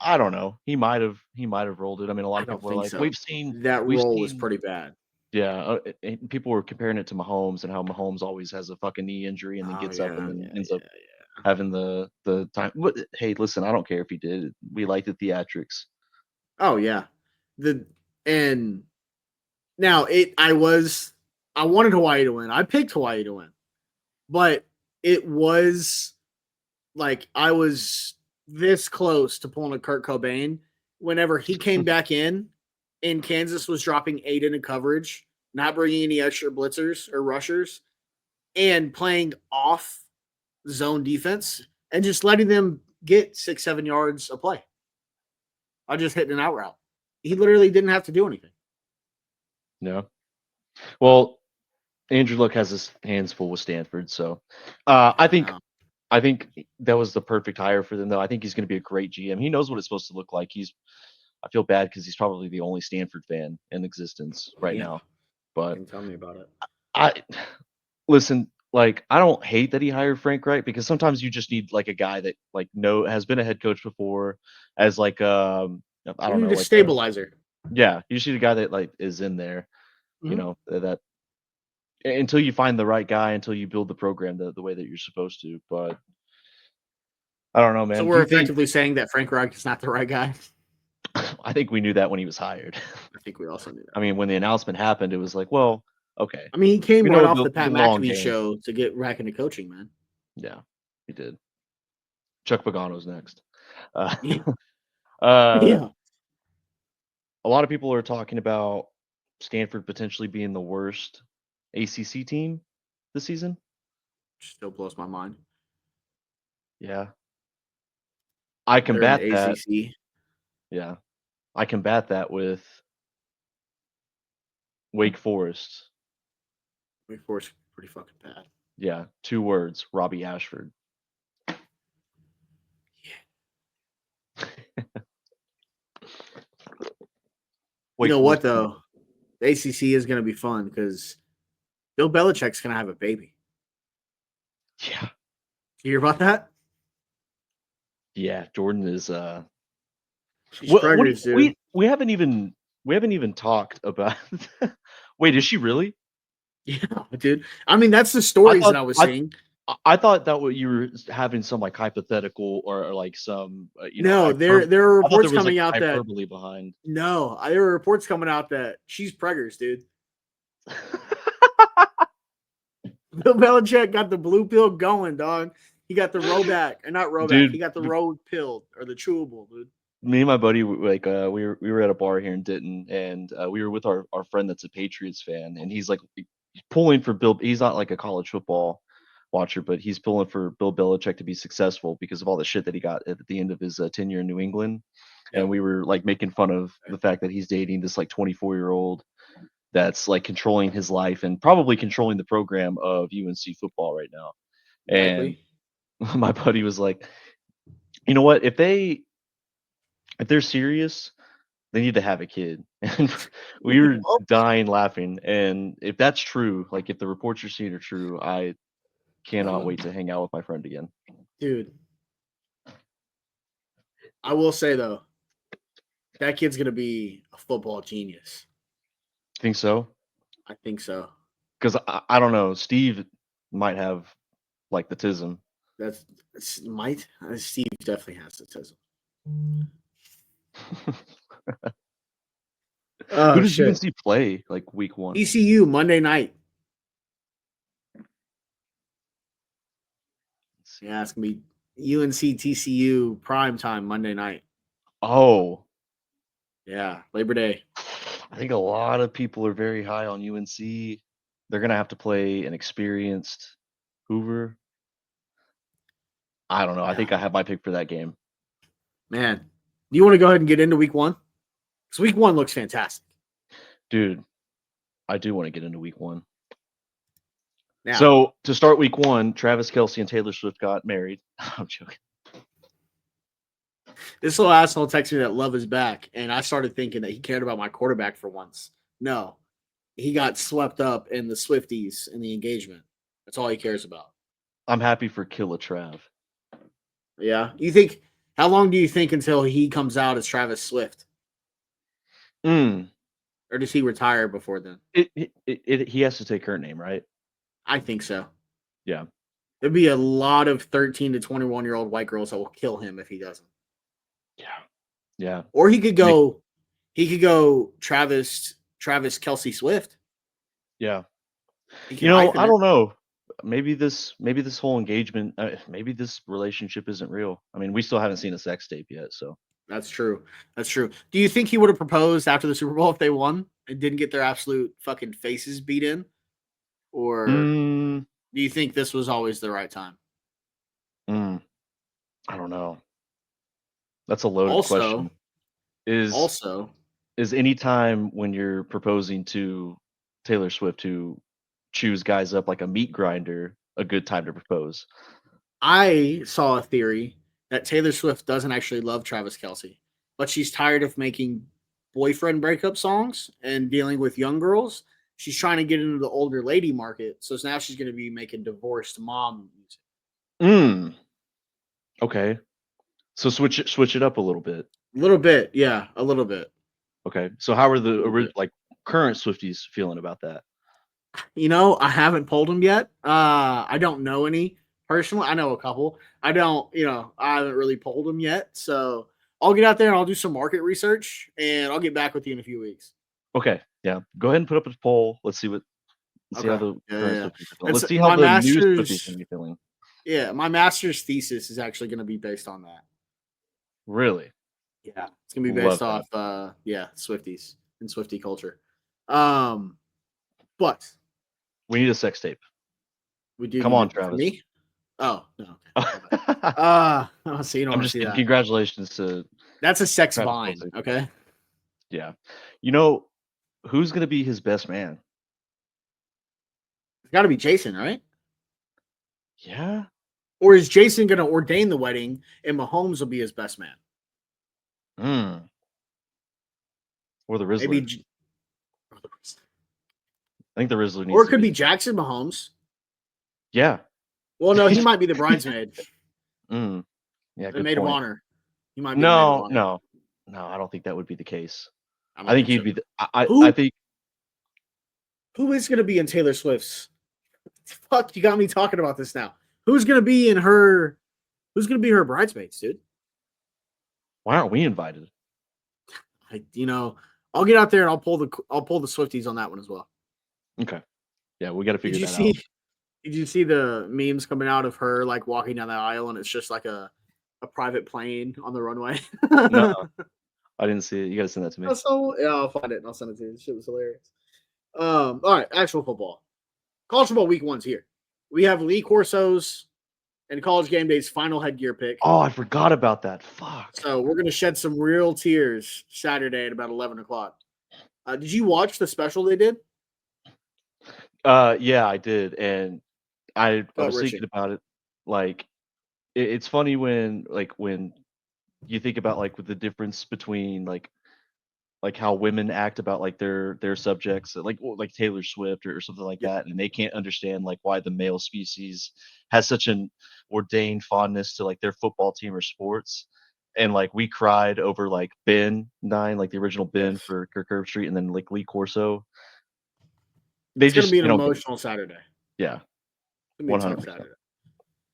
Speaker 2: I don't know. He might have. He might have rolled it. I mean, a lot
Speaker 1: I
Speaker 2: of
Speaker 1: don't
Speaker 2: people are
Speaker 1: think
Speaker 2: like,
Speaker 1: so.
Speaker 2: we've seen.
Speaker 1: That
Speaker 2: We've
Speaker 1: roll was
Speaker 2: seen.
Speaker 1: pretty bad.
Speaker 2: Yeah, and people were comparing it to Mahomes and how Mahomes always has a fucking knee injury and then gets up and then ends up having the time. But hey, listen, I don't care if he did. We like the theatrics.
Speaker 1: Oh yeah, and now I wanted Hawaii to win. I picked Hawaii to win, but it was like I was this close to pulling a Kurt Cobain whenever he came back in, and Kansas was dropping 8 into coverage, not bringing any extra blitzers or rushers, and playing off zone defense and just letting them get 6-7 yards a play. I just hit an out route. He literally didn't have to do anything.
Speaker 2: No. Well, Andrew Luck has his hands full with Stanford, so I think that was the perfect hire for them. Though I think he's going to be a great GM. He knows what it's supposed to look like. I feel bad because he's probably the only Stanford fan in existence right now. But
Speaker 1: tell me about it.
Speaker 2: I listen. Like, I don't hate that he hired Frank Wright because sometimes you just need like a guy that like has been a head coach before, as like I don't know,
Speaker 1: a
Speaker 2: like
Speaker 1: stabilizer.
Speaker 2: Yeah, you just need a guy that like is in there, that until you find the right guy, until you build the program the way that you're supposed to. But I don't know, man.
Speaker 1: So we're effectively saying that Frank Reich is not the right guy.
Speaker 2: I think we knew that when he was hired.
Speaker 1: I think we also knew that.
Speaker 2: I mean, when the announcement happened, it was like, well, okay.
Speaker 1: I mean, he came right off the Pat McAfee show to get back into coaching, man.
Speaker 2: Yeah, he did. Chuck Pagano's next.
Speaker 1: Yeah.
Speaker 2: A lot of people are talking about Stanford potentially being the worst ACC team this season.
Speaker 1: Still blows my mind.
Speaker 2: Yeah. I combat that.
Speaker 1: ACC.
Speaker 2: Yeah. I combat that with Wake Forest.
Speaker 1: Wake Forest pretty fucking bad.
Speaker 2: Yeah, 2 words, Robbie Ashford.
Speaker 1: Yeah. You know what though? The ACC is going to be fun because Bill Belichick's going to have a baby.
Speaker 2: Yeah.
Speaker 1: You hear about that?
Speaker 2: Yeah, Jordan is
Speaker 1: She's pregnant, dude.
Speaker 2: We haven't even talked about Wait, is she really?
Speaker 1: Yeah, dude. I mean, that's the stories that I was seeing.
Speaker 2: I thought that what you were having some like hypothetical or like some
Speaker 1: no, there are reports coming out
Speaker 2: hyperbole behind.
Speaker 1: No, there were reports coming out that she's preggers, dude. Bill Belichick got the blue pill going, dog. He got the Roback, and not Roback. Dude, he got the road pill or the chewable, dude.
Speaker 2: Me and my buddy, like, we were at a bar here in Denton, and we were with our friend that's a Patriots fan, and he's like pulling for Bill. He's not like a college football watcher, but he's pulling for Bill Belichick to be successful because of all the shit that he got at the end of his tenure in New England. Yeah. And we were like making fun of the fact that he's dating this like 24-year-old that's like controlling his life and probably controlling the program of UNC football right now. Likely. And my buddy was like, you know what? If they're serious, they need to have a kid. And we were dying laughing. And if that's true, like if the reports you're seeing are true, I cannot wait to hang out with my friend again.
Speaker 1: Dude. I will say though, that kid's gonna be a football genius.
Speaker 2: Think so?
Speaker 1: I think so.
Speaker 2: Because I don't know, Steve might have like the tism.
Speaker 1: Steve definitely has the tism.
Speaker 2: Who does UNC play like week 1?
Speaker 1: ECU Monday night. Yeah, it's gonna be UNC TCU prime time Monday night.
Speaker 2: Oh,
Speaker 1: yeah, Labor Day.
Speaker 2: I think a lot of people are very high on UNC. They're gonna have to play an experienced Hoover. I don't know. I think I have my pick for that game.
Speaker 1: Man, do you want to go ahead and get into week one? Because week one looks fantastic.
Speaker 2: Dude, I do want to get into week one.
Speaker 1: Now,
Speaker 2: so to start week one, Travis Kelce and Taylor Swift got married. I'm joking.
Speaker 1: This little asshole texted me that love is back, and I started thinking that he cared about my quarterback for once. No, he got swept up in the Swifties and the engagement. That's all he cares about.
Speaker 2: I'm happy for Killa Trav.
Speaker 1: Yeah, you think? How long do you think until he comes out as Travis Swift? Or does he retire before then?
Speaker 2: He has to take her name, right?
Speaker 1: I think so.
Speaker 2: Yeah.
Speaker 1: There'd be a lot of 13 to 21-year-old white girls that will kill him if he doesn't.
Speaker 2: Yeah. Yeah.
Speaker 1: Or he could go Travis Kelce Swift.
Speaker 2: Yeah. I don't know. Maybe this whole engagement, maybe this relationship isn't real. I mean, we still haven't seen a sex tape yet, so.
Speaker 1: That's true. That's true. Do you think he would have proposed after the Super Bowl if they won and didn't get their absolute fucking faces beat in? Or do you think this was always the right time?
Speaker 2: I don't know. That's a loaded question. Is any time when you're proposing to Taylor Swift who chews guys up like a meat grinder a good time to propose?
Speaker 1: I saw a theory that Taylor Swift doesn't actually love Travis Kelce, but she's tired of making boyfriend breakup songs and dealing with young girls. She's trying to get into the older lady market, so now she's going to be making divorced mom music.
Speaker 2: Okay, so switch it up a little bit.
Speaker 1: A little bit, yeah, a little bit.
Speaker 2: Okay, so how are the current Swifties feeling about that?
Speaker 1: I haven't polled them yet. I don't know any personally. I know a couple. I haven't really polled them yet. So I'll get out there and I'll do some market research and I'll get back with you in a few weeks.
Speaker 2: Okay. Yeah. Go ahead and put up a poll. Let's see how the current Swifties are feeling. Let's see how the new Swifties are feeling.
Speaker 1: Yeah, my master's thesis is actually going to be based on that.
Speaker 2: Really?
Speaker 1: Yeah, it's going to be based off Swifties and Swiftie culture. But
Speaker 2: we need a sex tape.
Speaker 1: We do.
Speaker 2: Come on, Travis.
Speaker 1: Me? Oh no. Okay. So you don't.
Speaker 2: I'm just kidding. Congratulations to.
Speaker 1: That's a sex bind. Okay.
Speaker 2: Yeah. Who's gonna be his best man?
Speaker 1: It's got to be Jason, right?
Speaker 2: Yeah.
Speaker 1: Or is Jason gonna ordain the wedding and Mahomes will be his best man?
Speaker 2: Or the Rizzler.
Speaker 1: Maybe.
Speaker 2: I think the Rizzler needs.
Speaker 1: Or it could be Jackson Mahomes.
Speaker 2: Yeah.
Speaker 1: Well, no, he might be the bridesmaid.
Speaker 2: Yeah.
Speaker 1: The maid of honor. He might be.
Speaker 2: No, I don't think that would be the case. I think he'd be. I think.
Speaker 1: Who is going to be in Taylor Swift's? Fuck, you got me talking about this now. Who's going to be in her? Who's going to be her bridesmaids, dude?
Speaker 2: Why aren't we invited?
Speaker 1: I'll get out there and I'll pull the Swifties on that one as well.
Speaker 2: Okay. Yeah, we got to figure that
Speaker 1: out. Did you see the memes coming out of her like walking down the aisle and it's just like a private plane on the runway?
Speaker 2: No, I didn't see it. You got to send that to me.
Speaker 1: I'll find it and I'll send it to you. This shit was hilarious. All right, actual football. College football week 1's here. We have Lee Corso's and College Game Day's final headgear pick.
Speaker 2: Oh, I forgot about that. Fuck.
Speaker 1: So we're gonna shed some real tears Saturday at about 11 o'clock. Did you watch the special they did?
Speaker 2: Yeah, I did, and I was thinking about it. Like, it's funny when you think about with the difference between like how women act about their subjects, like Taylor Swift or something like that, and they can't understand why the male species has such an ordained fondness to their football team or sports, and we cried over Ben 9, the original Ben for Kirk Herbstreit, and then Lee Corso.
Speaker 1: It's gonna be an emotional Saturday.
Speaker 2: Yeah,
Speaker 1: 100%.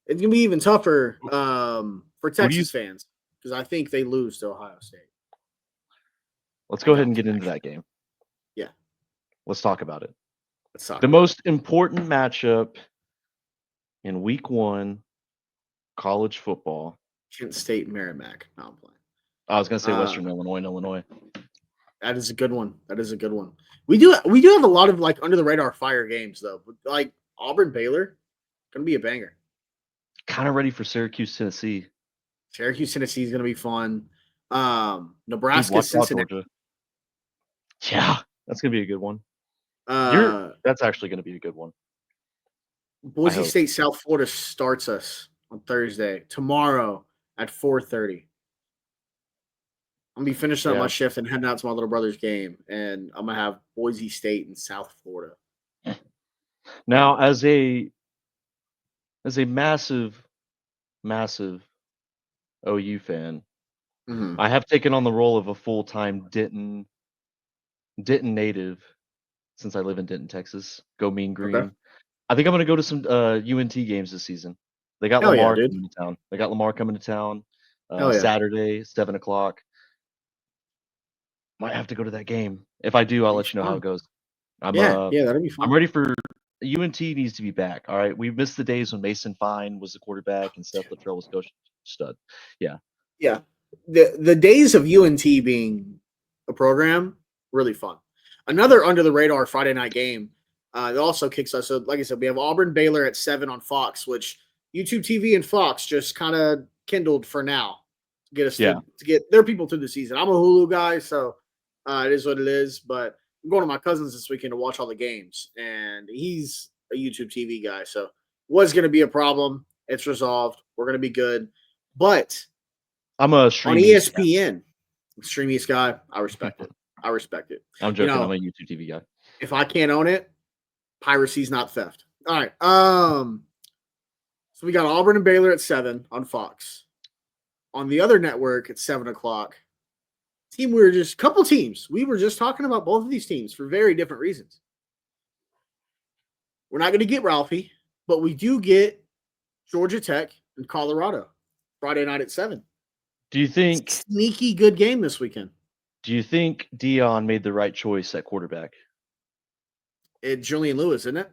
Speaker 1: It's gonna be even tougher for Texas fans because I think they lose to Ohio State.
Speaker 2: Let's go ahead and get into that game.
Speaker 1: Yeah.
Speaker 2: Let's talk about it. The most important matchup in week 1 college football.
Speaker 1: Kent State, Merrimack. No, I'm playing.
Speaker 2: I was gonna say Western Illinois.
Speaker 1: That is a good one. We do have a lot of like under the radar fire games though. But, like Auburn Baylor, gonna be a banger.
Speaker 2: Kind of ready for Syracuse, Tennessee.
Speaker 1: Syracuse, Tennessee is gonna be fun. Nebraska,
Speaker 2: Watch out,
Speaker 1: Cincinnati.
Speaker 2: Georgia. Yeah, that's gonna be a good one. That's actually gonna be a good one.
Speaker 1: Boise State, South Florida starts us on Thursday. Tomorrow at 4:30. I'm gonna be finishing up my shift and heading out to my little brother's game, and I'm gonna have Boise State in South Florida.
Speaker 2: Now, as a massive OU fan, I have taken on the role of a full-time Denton native since I live in Denton, Texas. Go Mean Green. Okay. I think I'm gonna go to some UNT games this season. They got Lamar coming to town. Saturday, 7:00. Might have to go to that game. If I do, I'll let you know how it goes.
Speaker 1: That'll be fun.
Speaker 2: I'm ready for UNT needs to be back. All right, we missed the days when Mason Fine was the quarterback and Seth Luttrell was coach stud. Yeah.
Speaker 1: The days of UNT being a program really fun. Another under the radar Friday night game. It also kicks us. So, like I said, we have Auburn Baylor at 7 on Fox, which YouTube TV and Fox just kind of kindled for now to get us to get their people through the season. I'm a Hulu guy, so it is what it is. But I'm going to my cousin's this weekend to watch all the games, and he's a YouTube TV guy, so was going to be a problem. It's resolved. We're going to be good. But
Speaker 2: I'm a
Speaker 1: on ESPN, Stream East guy. I respect it.
Speaker 2: I'm joking. I'm a YouTube TV guy.
Speaker 1: If I can't own it, piracy's not theft. All right. So we got Auburn and Baylor at 7 on Fox. On the other network at 7:00. Couple teams. We were just talking about both of these teams for very different reasons. We're not going to get Ralphie, but we do get Georgia Tech and Colorado Friday night at 7.
Speaker 2: Do you think
Speaker 1: sneaky good game this weekend?
Speaker 2: Do you think Dion made the right choice at quarterback?
Speaker 1: It's Julian Lewis, isn't it?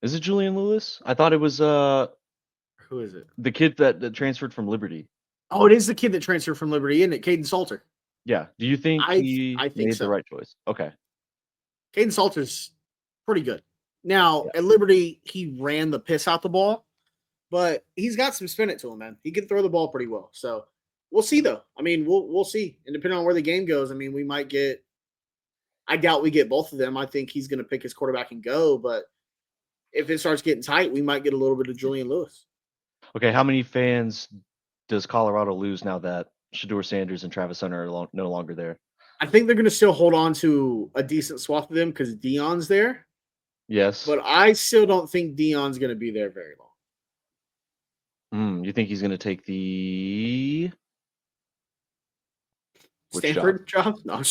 Speaker 2: Is it Julian Lewis? I thought it was
Speaker 1: who is it?
Speaker 2: The kid that transferred from Liberty.
Speaker 1: Oh, it is the kid that transferred from Liberty, isn't it? Caden Salter.
Speaker 2: Yeah. Do you think he made the right choice? Okay.
Speaker 1: Caden Salter's pretty good. Now, at Liberty, he ran the piss out the ball, but he's got some spin it to him, man. He can throw the ball pretty well. So we'll see, though. I mean, we'll see. And depending on where the game goes, I mean, we might get – I doubt we get both of them. I think he's going to pick his quarterback and go. But if it starts getting tight, we might get a little bit of Julian Lewis.
Speaker 2: Okay, how many fans does Colorado lose now that Shedeur Sanders and Travis Hunter are no longer there?
Speaker 1: I think they're going to still hold on to a decent swath of them because Dion's there.
Speaker 2: Yes.
Speaker 1: But I still don't think Dion's going to be there very long.
Speaker 2: You think he's going to take the
Speaker 1: Stanford job? No,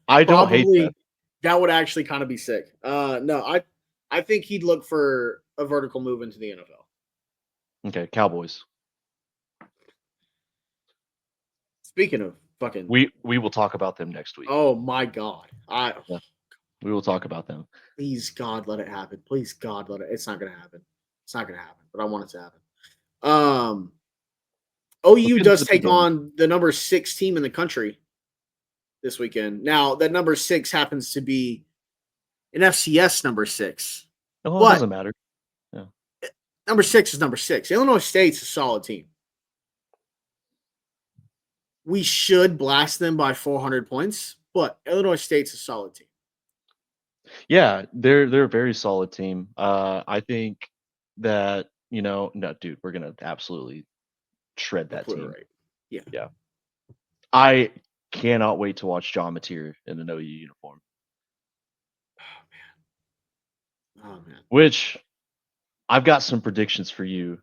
Speaker 2: I don't hate that.
Speaker 1: That would actually kind of be sick. No, I think he'd look for a vertical move into the NFL.
Speaker 2: Okay, Cowboys.
Speaker 1: Speaking of fucking,
Speaker 2: we will talk about them next week.
Speaker 1: Oh my God,
Speaker 2: we will talk about them.
Speaker 1: Please, God, let it happen. Please, God, let it. It's not going to happen. It's not going to happen. But I want it to happen. OU does take on the number 6 team in the country this weekend. Now, that number 6 happens to be an FCS number 6.
Speaker 2: Oh, it doesn't matter. Yeah.
Speaker 1: Number 6 is number 6. Illinois State's a solid team. We should blast them by 400 points, but Illinois State's a solid team.
Speaker 2: Yeah, they're a very solid team. I think that, no, dude, we're going to absolutely shred that team.
Speaker 1: Right.
Speaker 2: Yeah. I cannot wait to watch John Mateer in an OU uniform.
Speaker 1: Oh, man.
Speaker 2: Which I've got some predictions for you.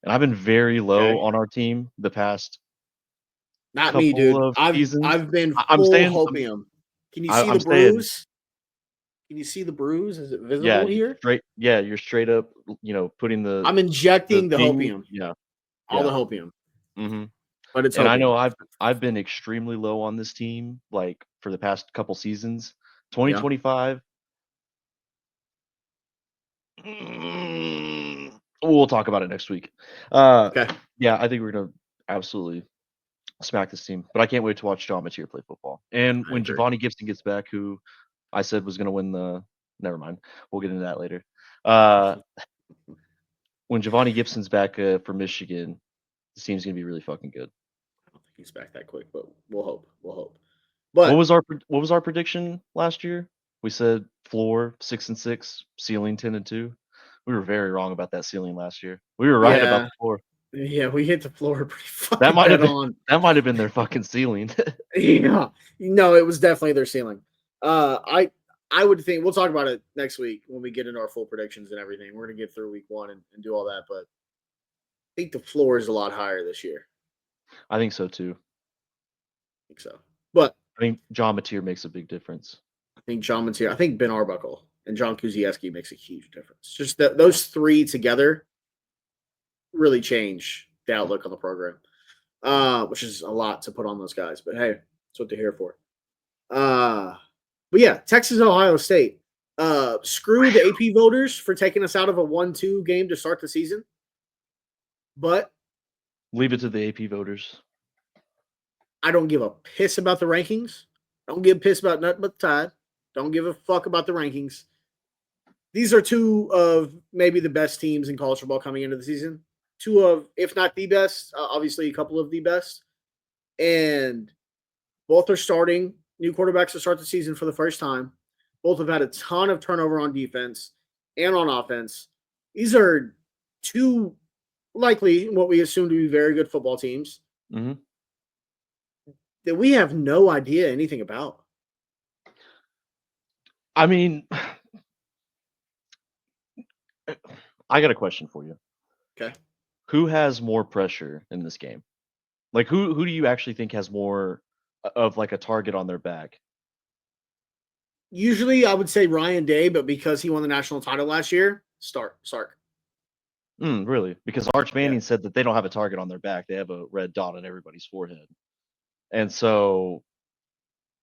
Speaker 2: And I've been very low on our team the past
Speaker 1: Not me, dude. I've been full hopium. Can you see the bruise? Can you see the bruise? Is it visible here?
Speaker 2: You're straight up, putting the.
Speaker 1: I'm injecting the hopium.
Speaker 2: Yeah.
Speaker 1: All the hopium.
Speaker 2: Mm-hmm.
Speaker 1: But it's.
Speaker 2: And I know I've been extremely low on this team, like for the past couple seasons. 2025. We'll talk about it next week.
Speaker 1: Okay.
Speaker 2: Yeah, I think we're gonna absolutely smack this team. But I can't wait to watch John Mateer play football. And
Speaker 1: I
Speaker 2: when
Speaker 1: agree.
Speaker 2: Giovanni Gibson gets back, who I said was gonna win the never mind. We'll get into that later. When Giovanni Gibson's back for Michigan, the team's gonna be really fucking good.
Speaker 1: I don't think he's back that quick, but we'll hope. We'll hope.
Speaker 2: What
Speaker 1: But
Speaker 2: was our prediction last year? We said floor 6-6, ceiling 10-2. We were very wrong about that ceiling last year. We were right about
Speaker 1: yeah,
Speaker 2: the floor.
Speaker 1: yeah, we hit the floor pretty
Speaker 2: That
Speaker 1: fucking
Speaker 2: might have
Speaker 1: dead
Speaker 2: been
Speaker 1: on.
Speaker 2: that might have been their fucking ceiling.
Speaker 1: Yeah, no, it was definitely their ceiling. I would think we'll talk about it next week when we get into our full predictions and everything. We're gonna get through week one and do all that, but I think the floor is a lot higher this year.
Speaker 2: I think so too.
Speaker 1: I think so. But
Speaker 2: I think John Mateer makes a big difference.
Speaker 1: I think John Mateer, I think Ben Arbuckle and John Kuzieski makes a huge difference. Just that those three together really change the outlook on the program, which is a lot to put on those guys. But hey, that's what they're here for. But yeah, Texas, Ohio State. Screw the AP voters for taking us out of a 1-2 game to start the season. But
Speaker 2: Leave it to the AP voters.
Speaker 1: I don't give a piss about the rankings. Don't give a piss about nothing but the Tide. Don't give a fuck about the rankings. These are two of maybe the best teams in college football coming into the season. Two of, if not the best, obviously a couple of the best. And both are starting new quarterbacks to start the season for the first time. Both have had a ton of turnover on defense and on offense. These are two likely what we assume to be very good football teams that we have no idea anything about.
Speaker 2: I mean, I got a question for you.
Speaker 1: Okay.
Speaker 2: Who has more pressure in this game? Like who do you actually think has more of like a target on their back?
Speaker 1: Usually I would say Ryan Day, but because he won the national title last year, Sark.
Speaker 2: Really? Because Arch
Speaker 1: Yeah.
Speaker 2: Manning said that they don't have a target on their back. They have a red dot on everybody's forehead. And so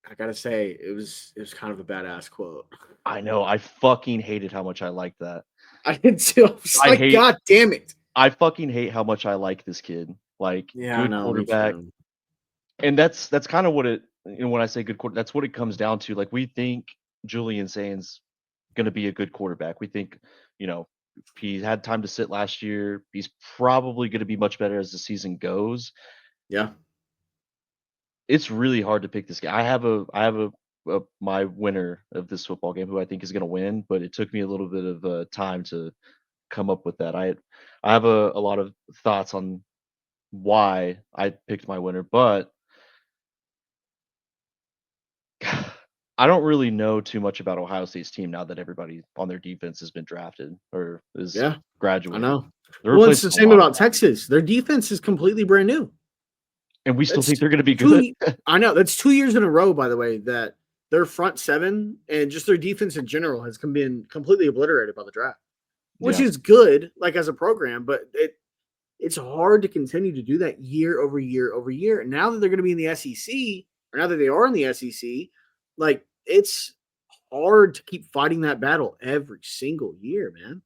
Speaker 1: I gotta say, it was kind of a badass quote.
Speaker 2: I know. I fucking hated how much I liked that.
Speaker 1: I did too. I was like, God damn it.
Speaker 2: I fucking hate how much I like this kid. Like,
Speaker 1: Yeah,
Speaker 2: good
Speaker 1: I know,
Speaker 2: quarterback. And that's kind of what it, when I say good quarterback, that's what it comes down to. Like, we think Julian Sainz going to be a good quarterback. We think, he had time to sit last year. He's probably going to be much better as the season goes.
Speaker 1: Yeah.
Speaker 2: It's really hard to pick this guy. I have my winner of this football game who I think is going to win, but it took me a little bit of time to come up with that. I have a lot of thoughts on why I picked my winner, but I don't really know too much about Ohio State's team now that everybody on their defense has been drafted or is graduated.
Speaker 1: I know.
Speaker 2: They're
Speaker 1: Well, it's the
Speaker 2: replacing a
Speaker 1: same
Speaker 2: lot
Speaker 1: about
Speaker 2: of
Speaker 1: Texas. Their defense is completely brand new.
Speaker 2: and we still think they're going to be good.
Speaker 1: I know. That's 2 years in a row, by the way, that their front seven and just their defense in general has been completely obliterated by the draft, which is good, like as a program, but it's hard to continue to do that year over year over year. And now that they're going to be in the SEC, or now that they are in the SEC, like it's hard to keep fighting that battle every single year, man.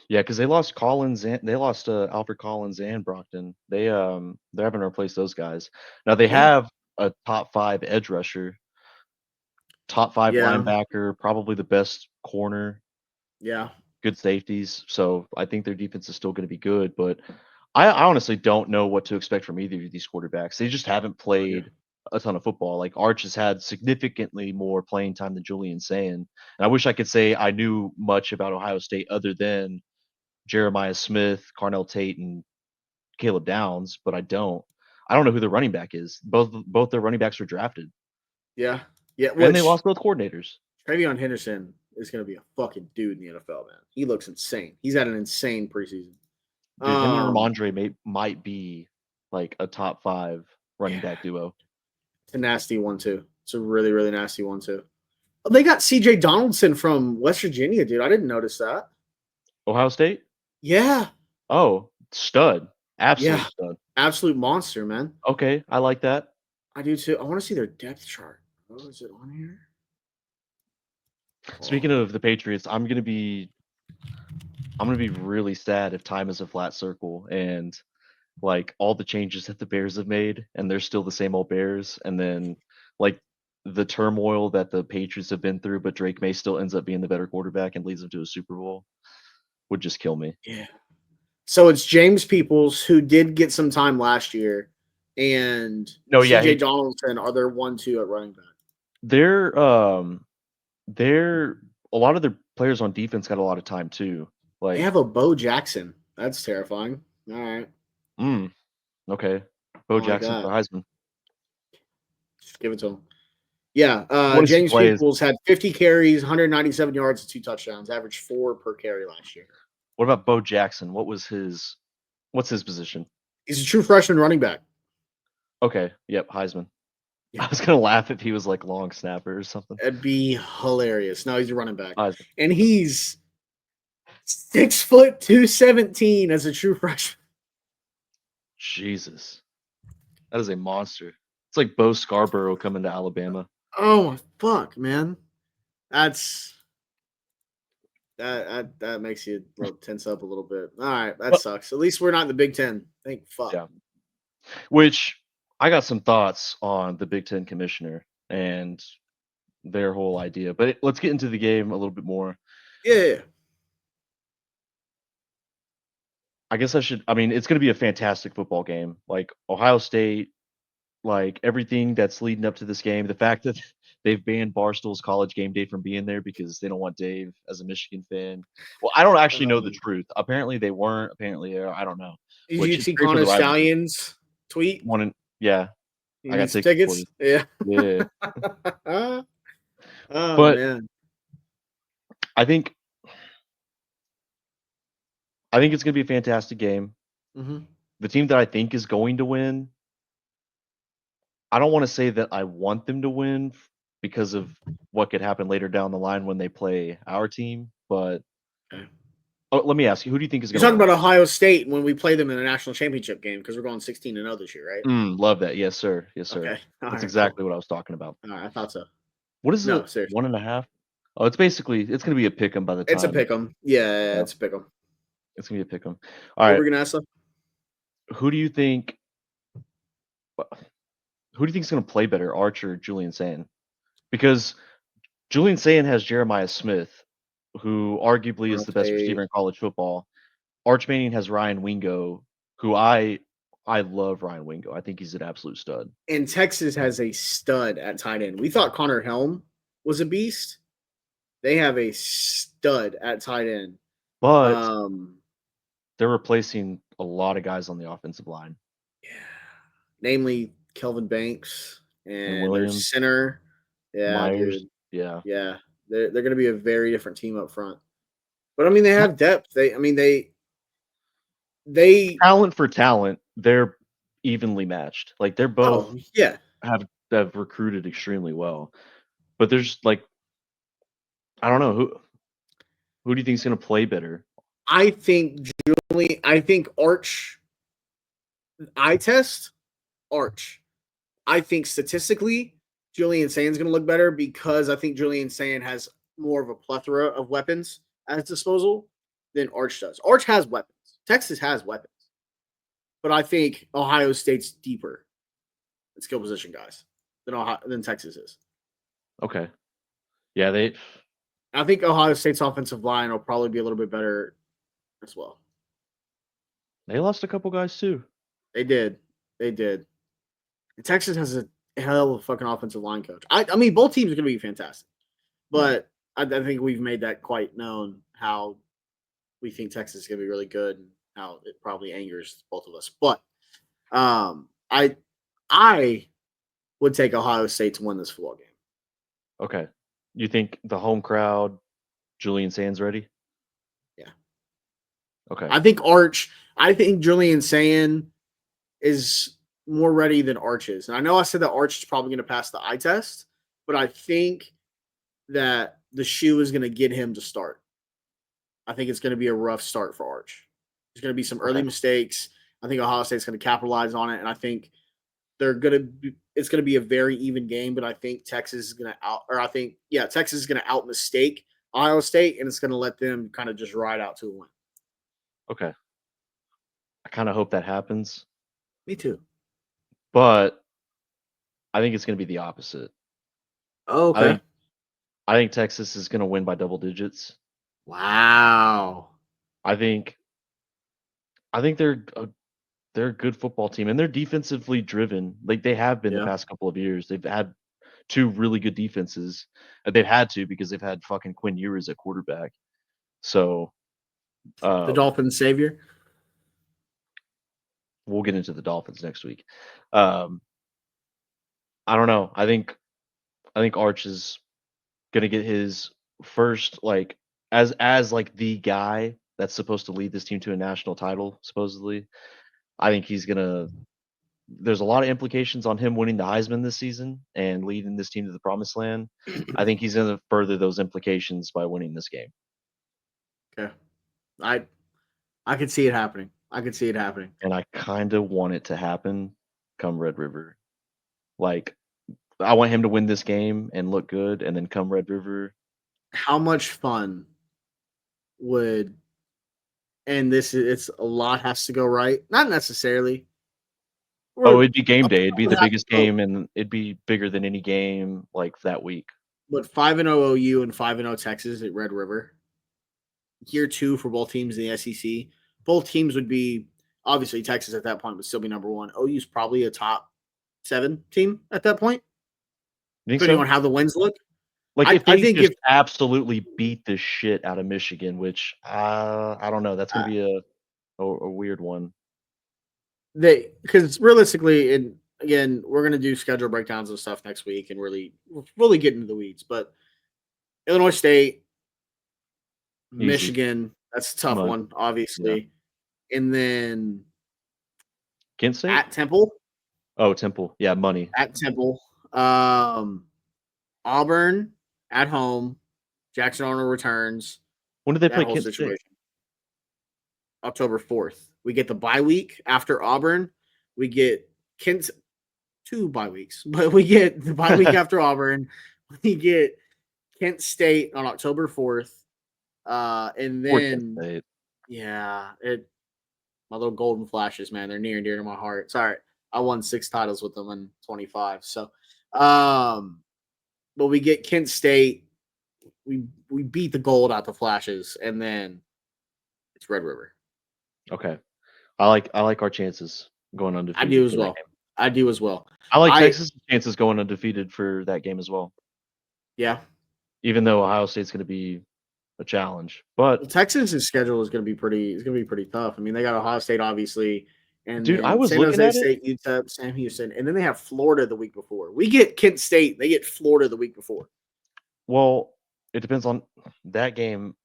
Speaker 2: Yeah, because they lost Collins and they lost Alfred Collins and Brockton. They're having to replace those guys. Now they have a top 5 edge rusher, top 5 linebacker, probably the best corner.
Speaker 1: Yeah.
Speaker 2: Good safeties. So I think their defense is still going to be good, but I honestly don't know what to expect from either of these quarterbacks. They just haven't played a ton of football. Like Arch has had significantly more playing time than Julian Sayin. And I wish I could say I knew much about Ohio State other than Jeremiah Smith, Carnell Tate, and Caleb Downs, but I don't. I don't know who the running back is. Both their running backs were drafted.
Speaker 1: Yeah. Yeah.
Speaker 2: And they lost both coordinators.
Speaker 1: Travion Henderson is going to be a fucking dude in the NFL, man. He looks insane. He's had an insane preseason.
Speaker 2: Dude, him and Ramondre might be like a top 5 running back duo.
Speaker 1: It's a nasty one, too. It's a really, really nasty one, too. They got CJ Donaldson from West Virginia, dude. I didn't notice that.
Speaker 2: Ohio State?
Speaker 1: Yeah.
Speaker 2: Oh, stud. Absolute stud.
Speaker 1: Absolute monster, man.
Speaker 2: Okay, I like that.
Speaker 1: I do, too. I want to see their depth chart. Oh, is it on here?
Speaker 2: Speaking of the Patriots, I'm going to be I'm gonna be really sad if time is a flat circle and like all the changes that the Bears have made and they're still the same old Bears, and then like the turmoil that the Patriots have been through, but Drake May still ends up being the better quarterback and leads them to a Super Bowl would just kill me.
Speaker 1: Yeah. So it's James Peoples, who did get some time last year, and
Speaker 2: No, yeah,
Speaker 1: CJ
Speaker 2: hey,
Speaker 1: Donaldson are their 1-2 at running back.
Speaker 2: they're they're a lot of their players on defense got a lot of time too.
Speaker 1: They
Speaker 2: Like,
Speaker 1: have a Bo Jackson. That's terrifying. All right.
Speaker 2: mm, okay,
Speaker 1: I
Speaker 2: Bo
Speaker 1: like
Speaker 2: Jackson for
Speaker 1: that.
Speaker 2: Heisman.
Speaker 1: Just give it to him. Yeah.
Speaker 2: What does he
Speaker 1: James
Speaker 2: play?
Speaker 1: Peoples had 50 carries, 197 yards, and 2 touchdowns, averaged 4 per carry last year.
Speaker 2: What about Bo Jackson? What's his position?
Speaker 1: He's a true freshman running back.
Speaker 2: Okay, yep, Heisman.
Speaker 1: Yeah.
Speaker 2: I was gonna laugh if he was like long snapper or something.
Speaker 1: That'd be hilarious. No, he's a running back.
Speaker 2: Heisman.
Speaker 1: And he's 6'2", 217 as a true freshman.
Speaker 2: Jesus, that is a monster. It's like Bo Scarborough coming to Alabama.
Speaker 1: Oh my fuck, man. That's that makes you tense up a little bit. All right, that
Speaker 2: Well,
Speaker 1: sucks. At least we're not in the Big Ten. Thank fuck.
Speaker 2: yeah. Which I got some thoughts on the Big Ten commissioner and their whole idea, but let's get into the game a little bit more.
Speaker 1: Yeah.
Speaker 2: I guess I mean, it's going to be a fantastic football game. Like Ohio State, like everything that's leading up to this game, the fact that they've banned Barstool's College Game Day from being there because they don't want Dave as a Michigan fan. Well, I don't actually know the truth. Apparently they weren't. Apparently they are. I don't know.
Speaker 1: Did
Speaker 2: Which
Speaker 1: you
Speaker 2: is
Speaker 1: see
Speaker 2: great for
Speaker 1: Connor
Speaker 2: the rivalry.
Speaker 1: Stallions tweet?
Speaker 2: Yeah,
Speaker 1: You
Speaker 2: I
Speaker 1: need
Speaker 2: got
Speaker 1: some
Speaker 2: tickets for
Speaker 1: tickets?
Speaker 2: you.
Speaker 1: Yeah.
Speaker 2: Yeah,
Speaker 1: Oh
Speaker 2: but
Speaker 1: man.
Speaker 2: I think I think it's going to be a fantastic game.
Speaker 1: Hmm.
Speaker 2: The team that I think is going to win, I don't want to say that I want them to win because of what could happen later down the line when they play our team, but
Speaker 1: Okay.
Speaker 2: let me ask you, who do you think is
Speaker 1: You're
Speaker 2: going to
Speaker 1: talking
Speaker 2: win?
Speaker 1: about Ohio State when we play them in the national championship game because we're going 16-0 this year, right?
Speaker 2: Love that. Yes, sir. Yes, sir.
Speaker 1: Okay. All
Speaker 2: That's
Speaker 1: right. Cool.
Speaker 2: exactly what I was talking about.
Speaker 1: All right. I thought so.
Speaker 2: What is
Speaker 1: No,
Speaker 2: it?
Speaker 1: seriously.
Speaker 2: 1.5? Oh, it's going to be a pick 'em by the
Speaker 1: It's a
Speaker 2: time.
Speaker 1: pick 'em. Yeah,
Speaker 2: Yeah,
Speaker 1: it's a pick 'em.
Speaker 2: it's going to be a pick 'em. All
Speaker 1: What
Speaker 2: right.
Speaker 1: were we gonna ask them?
Speaker 2: Who do you think? Who do you think is going to play better, Arch or Julian Sand? Because Julian Sand has Jeremiah Smith, who arguably
Speaker 1: I'm
Speaker 2: is
Speaker 1: gonna
Speaker 2: the best receiver
Speaker 1: say,
Speaker 2: in college football. Arch Manning has Ryan Wingo, who I love Ryan Wingo. I think he's an absolute stud.
Speaker 1: and Texas has a stud at tight end. We thought Connor Helm was a beast. They have a stud at tight end.
Speaker 2: But
Speaker 1: Um,
Speaker 2: they're replacing a lot of guys on the offensive line.
Speaker 1: yeah, namely Kelvin Banks
Speaker 2: And
Speaker 1: and their
Speaker 2: Williams,
Speaker 1: center. Yeah,
Speaker 2: Myers,
Speaker 1: dude.
Speaker 2: yeah.
Speaker 1: Yeah, they're going to be a very different team up front. But I mean, they
Speaker 2: My
Speaker 1: have depth. They
Speaker 2: talent for talent, they're evenly matched. Like they're both
Speaker 1: oh yeah.
Speaker 2: have recruited extremely well. But there's like I don't know who do you think is going to play better?
Speaker 1: I think Arch eye test Arch. I think statistically, Julian Sand's going to look better because I think Julian Sand has more of a plethora of weapons at his disposal than Arch does. Arch has weapons. Texas has weapons. But I think Ohio State's deeper in skill position guys than Texas is.
Speaker 2: Okay. Yeah,
Speaker 1: I think Ohio State's offensive line will probably be a little bit better as well.
Speaker 2: they lost a couple guys too.
Speaker 1: They did. They did. And Texas has a hell of a fucking offensive line coach. I mean, both teams are going to be fantastic.
Speaker 2: Yeah.
Speaker 1: But I think we've made that quite known how we think Texas is going to be really good and how it probably angers both of us. But I would take Ohio State to win this football game.
Speaker 2: Okay. You think the home crowd, Julian Sands ready?
Speaker 1: Yeah.
Speaker 2: Okay.
Speaker 1: I think Julian Sand is more ready than Arch is. And I know I said that Arch is probably going to pass the eye test, but I think that the shoe is going to get him to start. I think it's going to be a rough start for Arch. There's going to be some early mistakes. I think Ohio State's going to capitalize on it, and I think it's going to be a very even game. But I think Texas is going to Texas is going to out mistake Ohio State, and it's going to let them kind of just ride out to a win.
Speaker 2: Okay. I kind of hope that happens,
Speaker 1: Me too.
Speaker 2: but I think it's going to be the opposite.
Speaker 1: Oh,
Speaker 2: I
Speaker 1: okay.
Speaker 2: think I think Texas is going to win by double digits.
Speaker 1: Wow.
Speaker 2: I think they're a good football team and they're defensively driven. Like they have been the
Speaker 1: Yeah.
Speaker 2: past couple of years. They've had two really good defenses. They've had to because they've had fucking Quinn Ewers at quarterback. So
Speaker 1: The
Speaker 2: um,
Speaker 1: Dolphins savior.
Speaker 2: we'll get into the Dolphins next week. Um, I don't know. I think Arch is gonna get his first like as like the guy that's supposed to lead this team to a national title. Supposedly, I think he's gonna. There's a lot of implications on him winning the Heisman this season and leading this team to the promised land. I think he's gonna further those implications by winning this game.
Speaker 1: Okay. I I could see it happening. I could see it happening.
Speaker 2: And I kind of want it to happen come Red River. Like, I want him to win this game and look good, and then come Red River.
Speaker 1: How much fun would and this is it's a lot has to go right. Not necessarily.
Speaker 2: Oh,
Speaker 1: Or
Speaker 2: it'd be game
Speaker 1: a
Speaker 2: day.
Speaker 1: lot
Speaker 2: It'd be
Speaker 1: would
Speaker 2: the
Speaker 1: have to
Speaker 2: biggest
Speaker 1: go.
Speaker 2: game, and it'd be bigger than any game like that week.
Speaker 1: But 5-0 OU and 5-0 Texas at Red River. Year two for both teams in the SEC. Both teams would be obviously Texas at that point would still be number one. OU's probably a top 7 team at that point,
Speaker 2: You think
Speaker 1: depending
Speaker 2: so?
Speaker 1: on how the wins look.
Speaker 2: Like, if
Speaker 1: I
Speaker 2: they
Speaker 1: think
Speaker 2: just
Speaker 1: if
Speaker 2: absolutely beat the shit out of Michigan, which I don't know, that's gonna
Speaker 1: uh,
Speaker 2: be a weird one.
Speaker 1: they because realistically, and again, we're gonna do schedule breakdowns and stuff next week and really get into the weeds. But Illinois State,
Speaker 2: Easy
Speaker 1: Michigan, that's a tough
Speaker 2: money.
Speaker 1: one,
Speaker 2: Yeah.
Speaker 1: obviously. And then
Speaker 2: Kent State?
Speaker 1: at Temple,
Speaker 2: Oh, Temple. Yeah, money.
Speaker 1: at Temple, um, Auburn at home, Jackson Arnold returns.
Speaker 2: When did they
Speaker 1: That
Speaker 2: play
Speaker 1: whole
Speaker 2: Kent State?
Speaker 1: situation. October 4th. We get the bye week after Auburn. We get Kent 2 bye weeks, but we get the bye week after Auburn. We get Kent State on October 4th. And
Speaker 2: Or Kent
Speaker 1: then
Speaker 2: State.
Speaker 1: yeah, my little golden flashes, man, they're near and dear to my heart. It's all right. I won 6 titles with them in 25. So but we get Kent State. We beat the gold out the flashes, and then it's Red River.
Speaker 2: Okay. I like our chances going
Speaker 1: I do
Speaker 2: undefeated
Speaker 1: as
Speaker 2: for that
Speaker 1: well.
Speaker 2: game.
Speaker 1: I do as well.
Speaker 2: I like
Speaker 1: I
Speaker 2: Texas' chances going undefeated for that game as well,
Speaker 1: yeah.
Speaker 2: even though Ohio State's gonna be a challenge.
Speaker 1: Well,
Speaker 2: But,
Speaker 1: Texas's schedule is going to be pretty. It's going to be pretty tough. I mean, they got Ohio State, obviously, and
Speaker 2: dude, I
Speaker 1: then
Speaker 2: was
Speaker 1: San
Speaker 2: looking
Speaker 1: Jose
Speaker 2: at it.
Speaker 1: State, UTEP, Sam Houston, and then they have Florida the week before. We get Kent State. They get Florida the week before.
Speaker 2: Well, it depends on that game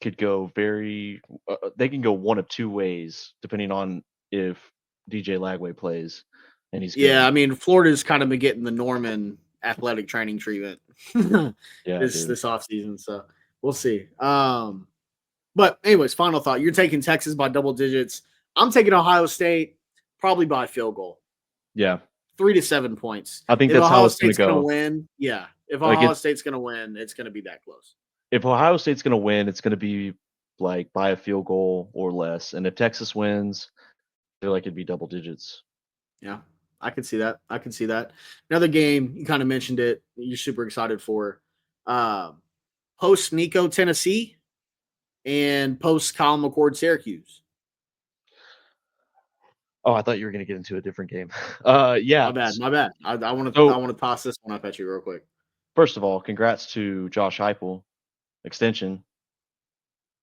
Speaker 2: could go they can go one of two ways depending on if DJ Lagway plays and he's
Speaker 1: Yeah,
Speaker 2: good.
Speaker 1: I mean, Florida's kind of been getting the Norman athletic training treatment
Speaker 2: Yeah, dude.
Speaker 1: this offseason, so we'll see. But anyways, final thought: you're taking Texas by double digits. I'm taking Ohio State probably by a field goal.
Speaker 2: Yeah.
Speaker 1: 3 to 7 points.
Speaker 2: I think
Speaker 1: If
Speaker 2: that's how
Speaker 1: Ohio
Speaker 2: it's gonna
Speaker 1: State's going to
Speaker 2: go.
Speaker 1: win, yeah. If
Speaker 2: Like
Speaker 1: Ohio State's going to win, it's going to be that close.
Speaker 2: if Ohio State's gonna win, it's gonna be like by a field goal or less. And if Texas wins, I feel like it'd be double digits.
Speaker 1: Yeah, I can see that. I can see that. Another game, you kind of mentioned it. You're super excited for. Post Nico, Tennessee, and post Colin McCord, Syracuse.
Speaker 2: Oh, I thought you were gonna get into a different game.
Speaker 1: My
Speaker 2: Yeah.
Speaker 1: bad. My bad. I
Speaker 2: So
Speaker 1: want to toss this one up at you real quick.
Speaker 2: first of all, congrats to Josh Heupel extension.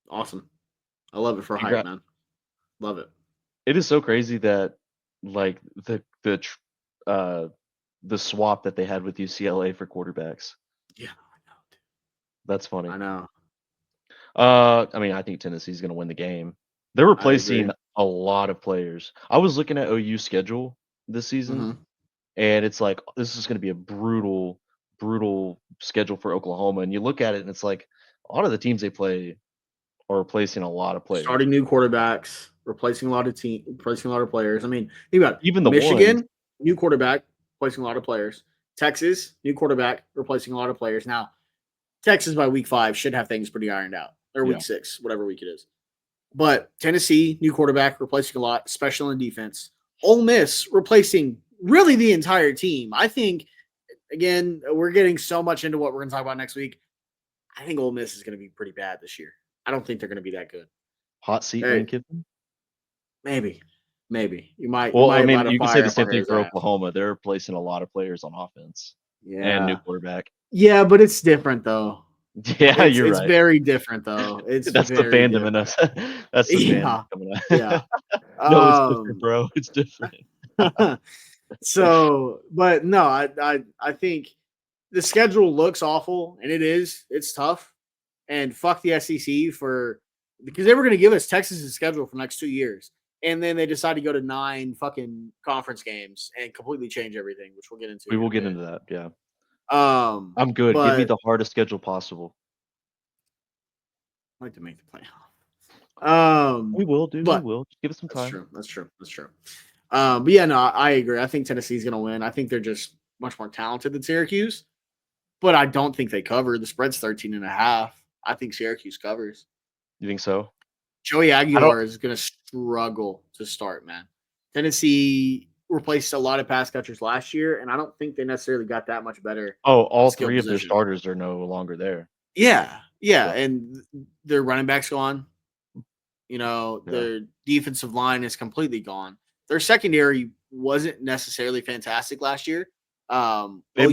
Speaker 1: Awesome. I love it for hype,
Speaker 2: Congrats.
Speaker 1: man. Love it.
Speaker 2: It is so crazy that like the swap that they had with UCLA for quarterbacks.
Speaker 1: Yeah,
Speaker 2: That's funny.
Speaker 1: I know.
Speaker 2: I mean, I think Tennessee's going to win the game. They're
Speaker 1: I agree.
Speaker 2: replacing a lot of players. I was looking at OU's schedule this season,
Speaker 1: Mm-hmm.
Speaker 2: and it's like this is going to be a brutal schedule for Oklahoma. And you look at it, and it's like a lot of the teams they play are replacing a lot of players.
Speaker 1: Starting new quarterbacks, replacing a lot of players. I mean, think about it.
Speaker 2: Even the
Speaker 1: Michigan,
Speaker 2: ones.
Speaker 1: new quarterback, replacing a lot of players. Texas, new quarterback, replacing a lot of players. Now, Texas by week 5 should have things pretty ironed out. Or
Speaker 2: Yeah.
Speaker 1: week 6, whatever week it is. But Tennessee, new quarterback, replacing a lot, special in defense. Ole Miss replacing really the entire team. I think, again, we're getting so much into what we're going to talk about next week. I think Ole Miss is going to be pretty bad this year. I don't think they're going to be that good.
Speaker 2: Hot seat Lane Kiffin?
Speaker 1: Maybe. You might
Speaker 2: Well, I mean,
Speaker 1: light a
Speaker 2: you can say
Speaker 1: fire
Speaker 2: the
Speaker 1: up
Speaker 2: same
Speaker 1: under
Speaker 2: thing
Speaker 1: his
Speaker 2: for
Speaker 1: ass.
Speaker 2: Oklahoma. They're replacing a lot of players on offense and new
Speaker 1: Yeah.
Speaker 2: quarterback.
Speaker 1: Yeah, but it's different though.
Speaker 2: Yeah, you're
Speaker 1: It's
Speaker 2: right.
Speaker 1: very different though. It's
Speaker 2: That's the
Speaker 1: very
Speaker 2: fandom in
Speaker 1: different.
Speaker 2: us. That's the fandom coming out.
Speaker 1: Yeah.
Speaker 2: No, it's different, bro. It's different.
Speaker 1: So, but no, I think the schedule looks awful, and it is. It's tough, and fuck the SEC because they were going to give us Texas's schedule for the next 2 years, and then they decided to go to 9 fucking conference games and completely change everything, which we'll get into.
Speaker 2: We will get into that. Yeah. I'm good. Give me
Speaker 1: But
Speaker 2: the hardest schedule possible.
Speaker 1: I'd like to make the playoff.
Speaker 2: We will, dude.
Speaker 1: But
Speaker 2: we will. Just give us some time.
Speaker 1: That's true. But yeah, no, I agree. I think Tennessee's going to win. I think they're just much more talented than Syracuse, but I don't think they cover. The spread's 13.5. I think Syracuse covers.
Speaker 2: You think so?
Speaker 1: Joey Aguilar is going to struggle to start, man. Tennessee replaced a lot of pass catchers last year, and I don't think they necessarily got that much better.
Speaker 2: Oh, all 3 of their starters are no longer there.
Speaker 1: Yeah, and their running back's gone. Their defensive line is completely gone. Their secondary wasn't necessarily fantastic last year.
Speaker 2: They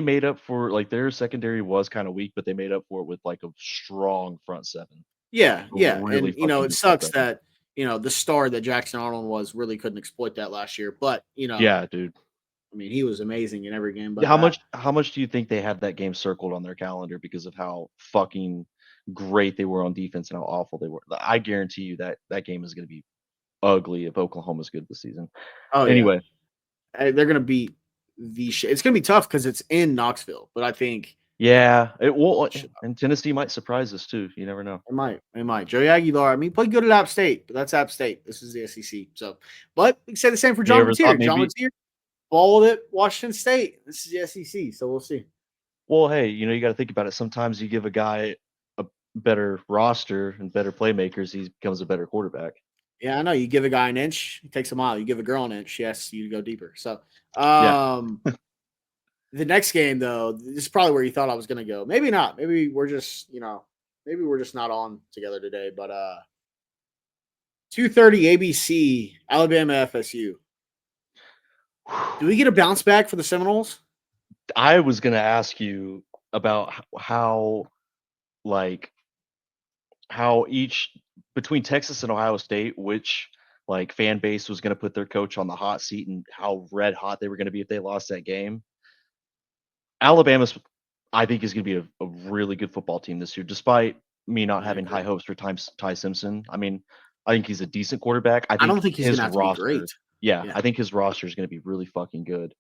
Speaker 2: made up for, like, their secondary was kind of weak, but they made up for it with like a strong front seven.
Speaker 1: Yeah, really, and it sucks that the star that Jackson Arnold was really couldn't exploit that last year. But
Speaker 2: yeah, dude.
Speaker 1: I mean, he was amazing in every game. But
Speaker 2: how much do you think they had that game circled on their calendar because of how fucking great they were on defense and how awful they were? I guarantee you that game is going to be ugly if Oklahoma's good this season.
Speaker 1: Oh,
Speaker 2: anyway,
Speaker 1: they're going to beat it's going to be tough because it's in Knoxville. But I think
Speaker 2: it will, and Tennessee might surprise us too. You never know.
Speaker 1: It might. Joey Aguilar, I mean, played good at App State, but that's App State. This is the SEC. So, but we can say the same for John Mateer. John Mateer balled at Washington State. This is the SEC, so we'll see.
Speaker 2: Well, hey, you got to think about it. Sometimes you give a guy a better roster and better playmakers, he becomes a better quarterback.
Speaker 1: Yeah, I know. You give a guy an inch, he takes a mile. You give a girl an inch, she asks you to go deeper. So, the next game, though, this is probably where you thought I was going to go. Maybe not. Maybe we're just, not on together today. But 2:30 ABC, Alabama FSU. Do we get a bounce back for the Seminoles?
Speaker 2: I was going to ask you about how each between Texas and Ohio State, which fan base was going to put their coach on the hot seat and how red hot they were going to be if they lost that game. Alabama's, I think, is going to be a really good football team this year, despite me not having high hopes for Ty Simpson. I mean, I think he's a decent quarterback. I don't think he's going to have to be great. Yeah, I think his roster is going to be really fucking good.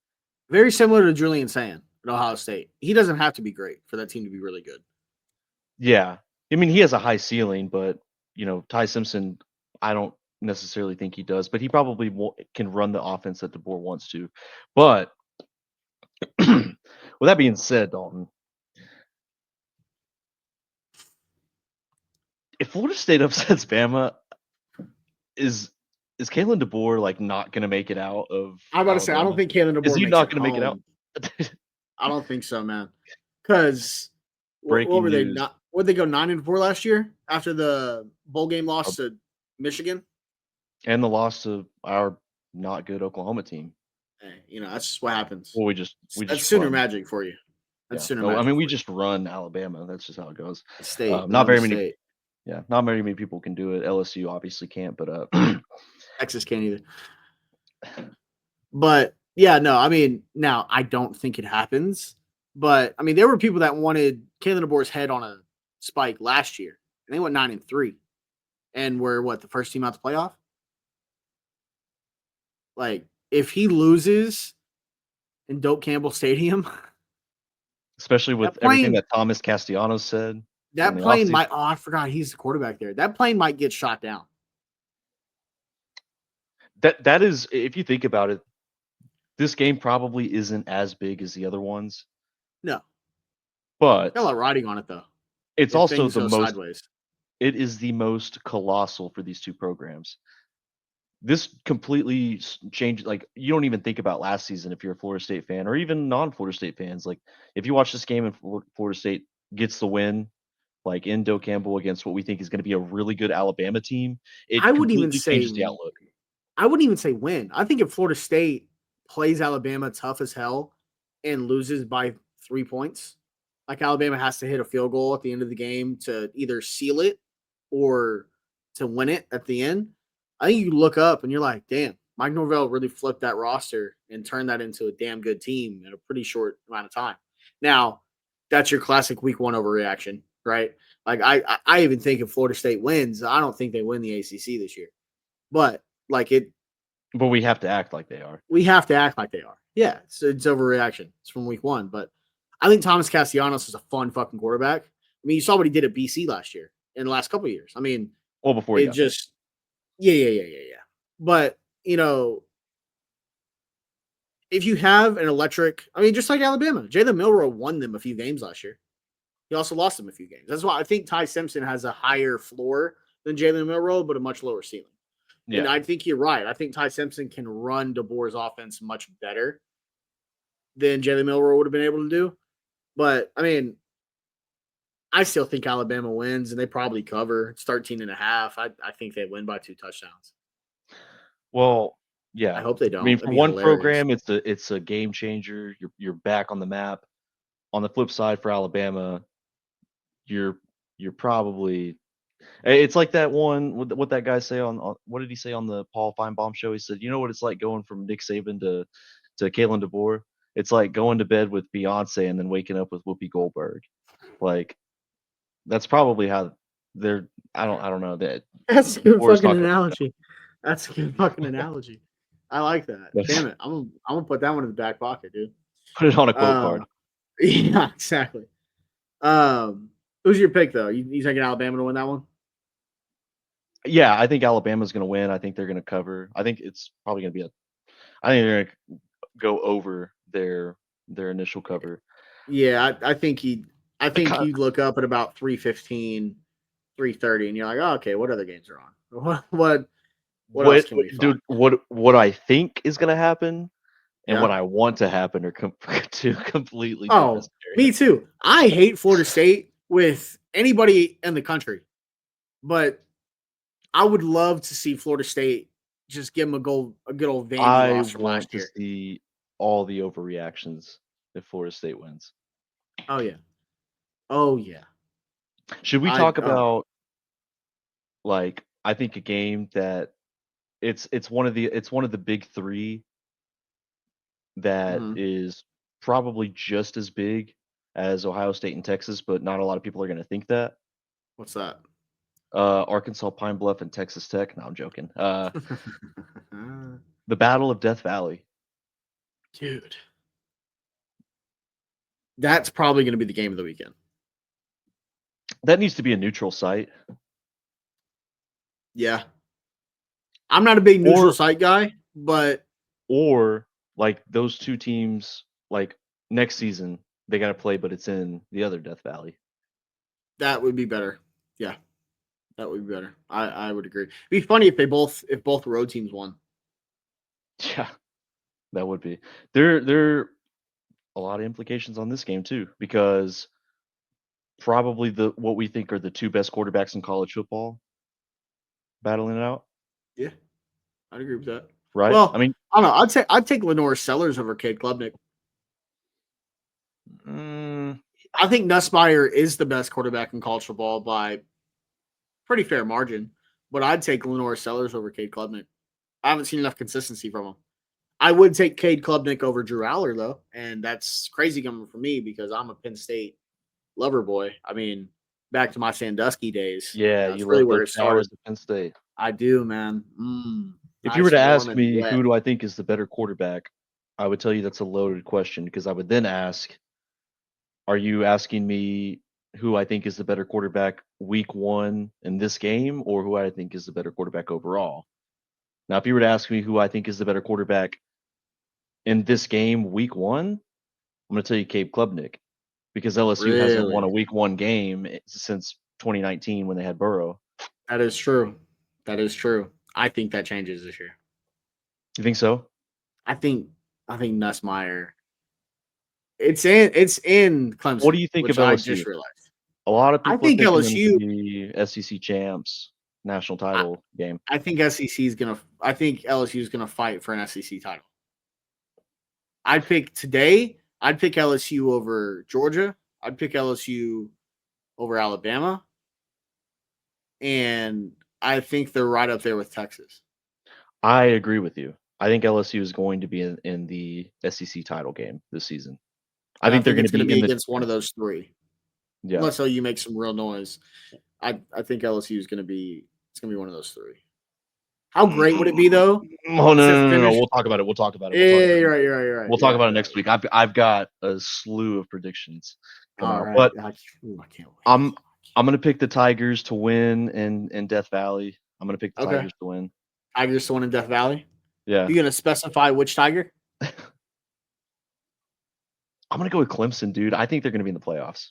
Speaker 1: Very similar to Julian Sand at Ohio State. He doesn't have to be great for that team to be really good.
Speaker 2: Yeah. I mean, he has a high ceiling, but, Ty Simpson, I don't necessarily think he does, but he probably can run the offense that DeBoer wants to. But with that being said, Dalton, if Florida State upsets Bama, is Kalen DeBoer not going to make it out of?
Speaker 1: I'm about to say, I don't think Kalen DeBoer
Speaker 2: is he not going to make it out?
Speaker 1: I don't think so, man. Because
Speaker 2: what were
Speaker 1: they not? Would they go 9-4 last year after the bowl game loss to Michigan
Speaker 2: and the loss to our not good Oklahoma team?
Speaker 1: Hey, that's just what happens.
Speaker 2: Well, we just
Speaker 1: that's Sooner magic for you. That's Sooner magic.
Speaker 2: I mean, we just run Alabama. That's just how it goes.
Speaker 1: State,
Speaker 2: not very many. Yeah, not very many people can do it. LSU obviously can't, but
Speaker 1: Texas can't either. But yeah, no, I mean, now I don't think it happens. But I mean, there were people that wanted Kalen DeBoer's head on a spike last year, and they went 9-3, and were the first team out the playoff. If he loses in Doak Campbell Stadium,
Speaker 2: especially with everything that Thomas Castellanos said,
Speaker 1: that plane might. Oh, I forgot he's the quarterback there. That plane might get shot down.
Speaker 2: That is, if you think about it, this game probably isn't as big as the other ones.
Speaker 1: No,
Speaker 2: but
Speaker 1: got a lot riding on it though.
Speaker 2: It's also the most. Sideways. It is the most colossal for these two programs. This completely changed. Like, you don't even think about last season if you're a Florida State fan, or even non-Florida State fans. Like, if you watch this game and Florida State gets the win, like in Doe Campbell against what we think is going to be a really good Alabama team,
Speaker 1: I
Speaker 2: it
Speaker 1: wouldn't even
Speaker 2: completely
Speaker 1: say
Speaker 2: changes the outlook.
Speaker 1: I wouldn't even say win. I think if Florida State plays Alabama tough as hell and loses by 3 points, like Alabama has to hit a field goal at the end of the game to either seal it or to win it at the end. I think you look up and you're like, damn, Mike Norvell really flipped that roster and turned that into a damn good team in a pretty short amount of time. Now, that's your classic week one overreaction, right? Like I even think if Florida State wins, I don't think they win the ACC this year. But like
Speaker 2: But we have to act like they are.
Speaker 1: we have to act like they are. Yeah, so it's overreaction. It's from week one, but I think Thomas Castellanos is a fun fucking quarterback. I mean, you saw what he did at BC last year in the last couple of years. I mean,
Speaker 2: Well, before he
Speaker 1: it
Speaker 2: got
Speaker 1: just yeah. But if you have an electric, I mean, just like Alabama, Jalen Milroe won them a few games last year. He also lost them a few games. That's why I think Ty Simpson has a higher floor than Jalen Milroe, but a much lower ceiling. And
Speaker 2: yeah.
Speaker 1: I think you're right. I think Ty Simpson can run DeBoer's offense much better than Jalen Milroe would have been able to do. But I mean, I still think Alabama wins and they probably cover. It's 13.5. I think they win by 2 touchdowns.
Speaker 2: Well, yeah.
Speaker 1: I hope they don't.
Speaker 2: I mean,
Speaker 1: That'd
Speaker 2: for
Speaker 1: be
Speaker 2: one
Speaker 1: hilarious.
Speaker 2: program, it's a game changer. You're back on the map. On the flip side, for Alabama, you're probably, it's like that one. What that guy say on what did he say on the Paul Feinbaum show? He said, "You know what it's like going from Nick Saban to Kalen DeBoer? It's like going to bed with Beyonce and then waking up with Whoopi Goldberg." Like, that's probably how they're. I don't know that.
Speaker 1: That's a good
Speaker 2: DeBoer's
Speaker 1: fucking
Speaker 2: not going
Speaker 1: analogy. That's a good fucking analogy. I like that.
Speaker 2: to
Speaker 1: Damn it. I'm gonna put that one in the back pocket, dude.
Speaker 2: put it on a quote card.
Speaker 1: Yeah, exactly. Who's your pick though? You taking Alabama to win that one?
Speaker 2: Yeah, I think Alabama's going to win. I think they're going to cover. I think it's probably going to be I think they're going to go over their initial cover.
Speaker 1: Yeah, I think you look up at about 3:15, 3:30, and you're like, oh, okay, what other games are on? What else can we find?
Speaker 2: Dude, what I think is going to happen and what
Speaker 1: Yeah.
Speaker 2: I want to happen are two completely
Speaker 1: Oh,
Speaker 2: different
Speaker 1: me
Speaker 2: scenarios.
Speaker 1: too. I hate Florida State with anybody in the country, but I would love to see Florida State just give them a good old Vandy
Speaker 2: I
Speaker 1: loss from
Speaker 2: want
Speaker 1: last
Speaker 2: to
Speaker 1: year.
Speaker 2: see all the overreactions if Florida State wins.
Speaker 1: Oh yeah. Oh yeah.
Speaker 2: Should we talk about, like, I think a game that it's one of the big three that
Speaker 1: mhm.
Speaker 2: is probably just as big as Ohio State and Texas, but not a lot of people are going to think that.
Speaker 1: What's that?
Speaker 2: Arkansas, Pine Bluff, and Texas Tech. No, I'm joking. The Battle of Death Valley.
Speaker 1: Dude. That's probably going to be the game of the weekend.
Speaker 2: That needs to be a neutral site.
Speaker 1: Yeah. I'm not a big neutral site guy, but
Speaker 2: or like those two teams, like next season, they got to play, but it's in the other Death Valley.
Speaker 1: That would be better. Yeah. That would be better. I would agree. It'd be funny if both road teams won.
Speaker 2: Yeah, that would be. There are a lot of implications on this game too, because probably what we think are the two best quarterbacks in college football battling it out.
Speaker 1: Yeah, I'd agree with that.
Speaker 2: Right?
Speaker 1: Well,
Speaker 2: I mean,
Speaker 1: I don't know. I'd take Lenore Sellers over Cade Klubnik. I think Nussmeier is the best quarterback in college football by pretty fair margin, but I'd take Lenore Sellers over Cade Klubnik. I haven't seen enough consistency from him. I would take Cade Klubnik over Drew Aller, though, and that's crazy coming from me because I'm a Penn State lover boy. I mean, back to my Sandusky days.
Speaker 2: yeah,
Speaker 1: That's
Speaker 2: you
Speaker 1: really
Speaker 2: love
Speaker 1: where
Speaker 2: those
Speaker 1: it started.
Speaker 2: showers at Penn State.
Speaker 1: I do, man.
Speaker 2: If you were
Speaker 1: Nice,
Speaker 2: to
Speaker 1: warm,
Speaker 2: ask
Speaker 1: and
Speaker 2: me
Speaker 1: wet.
Speaker 2: who do I think is the better quarterback, I would tell you that's a loaded question, because I would then ask, are you asking me who I think is the better quarterback week one in this game, or who I think is the better quarterback overall? Now, if you were to ask me who I think is the better quarterback in this game week one, I'm going to tell you Cade Klubnik, because LSU hasn't won a
Speaker 1: Really?
Speaker 2: week one game since 2019 when they had Burrow.
Speaker 1: That is true. That is true. I think that changes this year.
Speaker 2: You think so?
Speaker 1: I think Nussmeier. It's in Clemson.
Speaker 2: What do you think
Speaker 1: which
Speaker 2: of LSU?
Speaker 1: I just realized.
Speaker 2: A lot of
Speaker 1: I
Speaker 2: people
Speaker 1: think
Speaker 2: are thinking
Speaker 1: LSU
Speaker 2: them to be SEC champs, national title game.
Speaker 1: I think LSU is gonna fight for an SEC title. I'd pick LSU over Georgia. I'd pick LSU over Alabama. And I think they're right up there with Texas.
Speaker 2: I agree with you. I think LSU is going to be in the SEC title game this season. I think they're going to be
Speaker 1: against one of those three.
Speaker 2: Yeah.
Speaker 1: Unless you make some real noise. I think LSU is going to be one of those three. How great would it be though?
Speaker 2: Oh no. We'll talk about it.
Speaker 1: Yeah, you're right.
Speaker 2: We'll talk about it next week. I've got a slew of predictions coming out, but
Speaker 1: I can't wait.
Speaker 2: I'm gonna pick the Tigers to win in Death Valley. I'm gonna pick the Tigers to win.
Speaker 1: Tigers to win in Death Valley?
Speaker 2: Yeah.
Speaker 1: You gonna specify which Tiger?
Speaker 2: I'm gonna go with Clemson, dude. I think they're gonna be in the playoffs.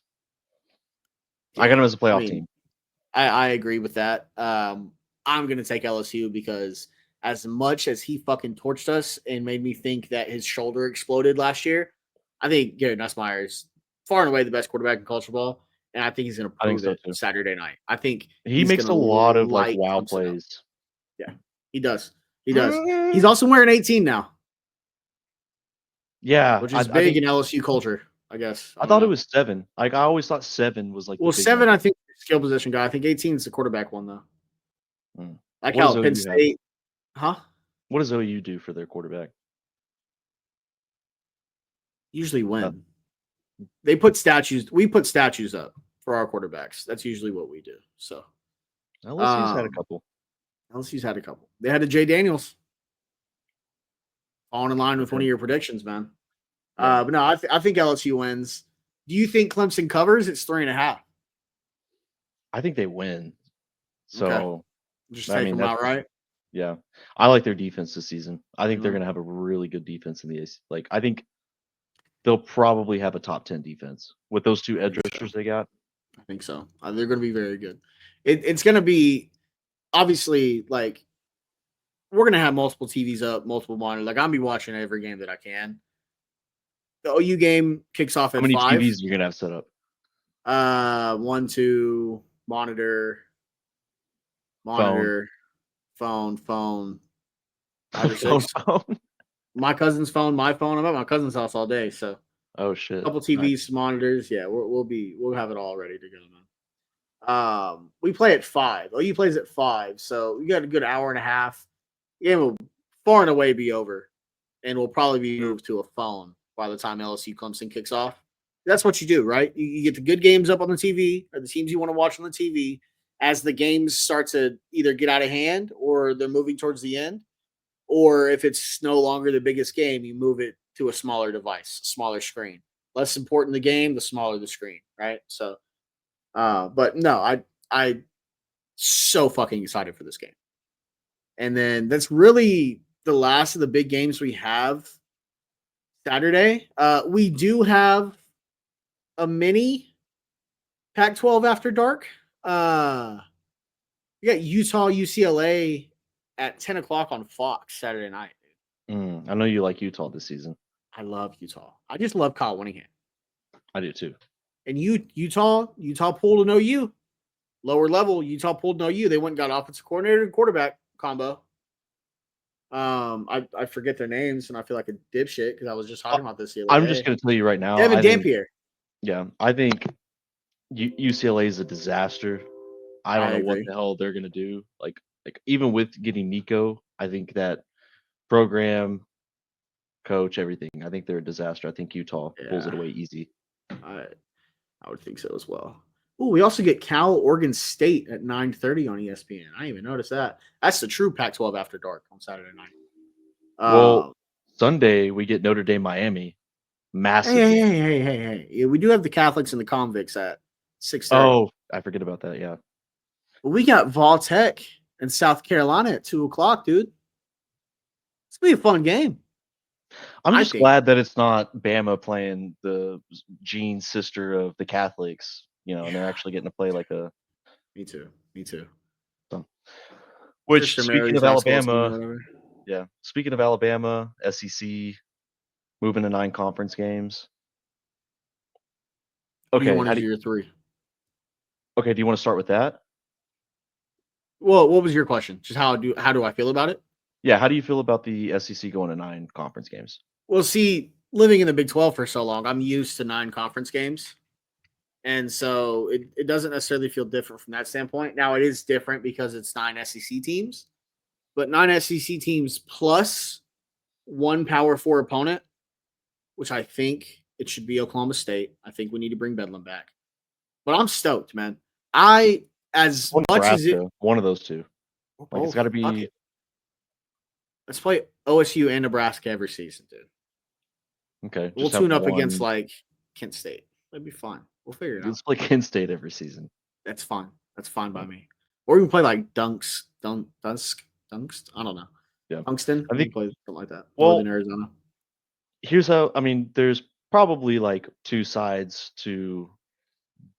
Speaker 2: I got them as a playoff team.
Speaker 1: I agree with that. I'm gonna take LSU because as much as he fucking torched us and made me think that his shoulder exploded last year, I think Garrett Nussmeier is far and away the best quarterback in college football, and I think he's going to prove it Saturday night. I think
Speaker 2: he makes a lot of like wow plays.
Speaker 1: Yeah, he does. He's also wearing 18 now.
Speaker 2: Yeah,
Speaker 1: which is big in LSU culture, I guess.
Speaker 2: I thought it was 7. Like I always thought 7 was like.
Speaker 1: Well, 7 I think skill position guy. I think 18 is the quarterback one though. Like how Penn State, huh?
Speaker 2: What does OU do for their quarterback?
Speaker 1: Usually win. They put statues. We put statues up for our quarterbacks. That's usually what we do. So
Speaker 2: LSU's had a couple.
Speaker 1: They had a Jay Daniels. Falling in line with one of your predictions, man. But no, I think LSU wins. Do you think Clemson covers? It's 3.5.
Speaker 2: I think they win. So
Speaker 1: just take them out, right?
Speaker 2: Yeah, I like their defense this season. I think they're going to have a really good defense in the AC. Like I think they'll probably have a top 10 defense with those 2 edge rushers they got.
Speaker 1: I think so. They're going to be very good. It's going to be obviously like we're going to have multiple TVs up, multiple monitors. Like I'm be watching every game that I can. The OU game kicks off at 5.
Speaker 2: How many TVs are you going to have set up?
Speaker 1: 1, 2, monitor, phone, 5 or 6.
Speaker 2: Phone.
Speaker 1: My cousin's phone, my phone. I'm at my cousin's house all day, so.
Speaker 2: Oh shit!
Speaker 1: A couple TVs, monitors. Yeah, we'll have it all ready to go, man. We play at 5. OU plays at 5, so we got a good hour and a half. The game will far and away be over, and we'll probably be moved to a phone by the time LSU Clemson kicks off. That's what you do, right? You get the good games up on the TV, or the teams you want to watch on the TV. As the games start to either get out of hand or they're moving towards the end, or if it's no longer the biggest game, you move it to a smaller device, smaller screen. Less important the game, the smaller the screen, right? So, but no, I so fucking excited for this game. And then that's really the last of the big games we have Saturday. We do have a mini Pac-12 after dark. We got Utah, UCLA at 10 o'clock on Fox Saturday night.
Speaker 2: I know you like Utah this season.
Speaker 1: I love Utah. I just love Kyle Whittingham.
Speaker 2: I do too.
Speaker 1: And Utah pulled an OU. Lower level, Utah pulled an OU. They went and got offensive coordinator and quarterback combo. I forget their names, and I feel like a dipshit because I was just talking about this the other day.
Speaker 2: I'm just going to tell you right now.
Speaker 1: Devin Dampier.
Speaker 2: Yeah, I think UCLA is a disaster. I don't know what the hell they're going to do. Like even with getting Nico, I think that program, coach, everything. I think they're a disaster. I think Utah pulls it away easy.
Speaker 1: I would think so as well. Oh, we also get Cal Oregon State at 9:30 on ESPN. I didn't even notice that. That's the true Pac-12 after dark on Saturday night.
Speaker 2: Well, Sunday we get Notre Dame Miami. Massive.
Speaker 1: Hey. Yeah, we do have the Catholics and the Convicts at 6:30.
Speaker 2: Oh, I forget about that. Yeah.
Speaker 1: Well, we got Vol Tech and South Carolina at 2 o'clock, dude. It's gonna be a fun game.
Speaker 2: I'm just glad that it's not Bama playing the Jean sister of the Catholics, and they're actually getting to play like a
Speaker 1: Me too. Me too.
Speaker 2: So, which,
Speaker 1: Sister
Speaker 2: speaking
Speaker 1: Mary's
Speaker 2: of
Speaker 1: basketball team or
Speaker 2: Alabama,
Speaker 1: whatever.
Speaker 2: yeah, speaking of Alabama, SEC moving to 9 conference games.
Speaker 1: Who do you
Speaker 2: Okay,
Speaker 1: want as your 3?
Speaker 2: okay, do you want to start with that?
Speaker 1: Well, what was your question? Just how do I feel about it?
Speaker 2: Yeah, how do you feel about the SEC going to 9 conference games?
Speaker 1: Well, see, living in the Big 12 for so long, I'm used to 9 conference games. And so it doesn't necessarily feel different from that standpoint. Now, it is different because it's 9 SEC teams, but 9 SEC teams plus one Power 4 opponent, which I think it should be Oklahoma State. I think we need to bring Bedlam back. But I'm stoked, man. As
Speaker 2: Or
Speaker 1: much as it,
Speaker 2: Nebraska, one of those 2.
Speaker 1: or
Speaker 2: Like, it's
Speaker 1: both,
Speaker 2: gotta
Speaker 1: fuck
Speaker 2: be
Speaker 1: it. Let's play OSU and Nebraska every season, dude.
Speaker 2: okay,
Speaker 1: We'll
Speaker 2: just have
Speaker 1: tune up against
Speaker 2: one.
Speaker 1: like Kent State. That'd be fun. We'll figure it out.
Speaker 2: Let's play Kent State every season.
Speaker 1: That's fine. That's fine by me. Or we can play like Dunks. I don't know.
Speaker 2: Yeah.
Speaker 1: Tungsten.
Speaker 2: I
Speaker 1: We can
Speaker 2: think
Speaker 1: play something like that.
Speaker 2: well,
Speaker 1: Northern Arizona.
Speaker 2: here's how I mean, there's probably, like, 2 sides to,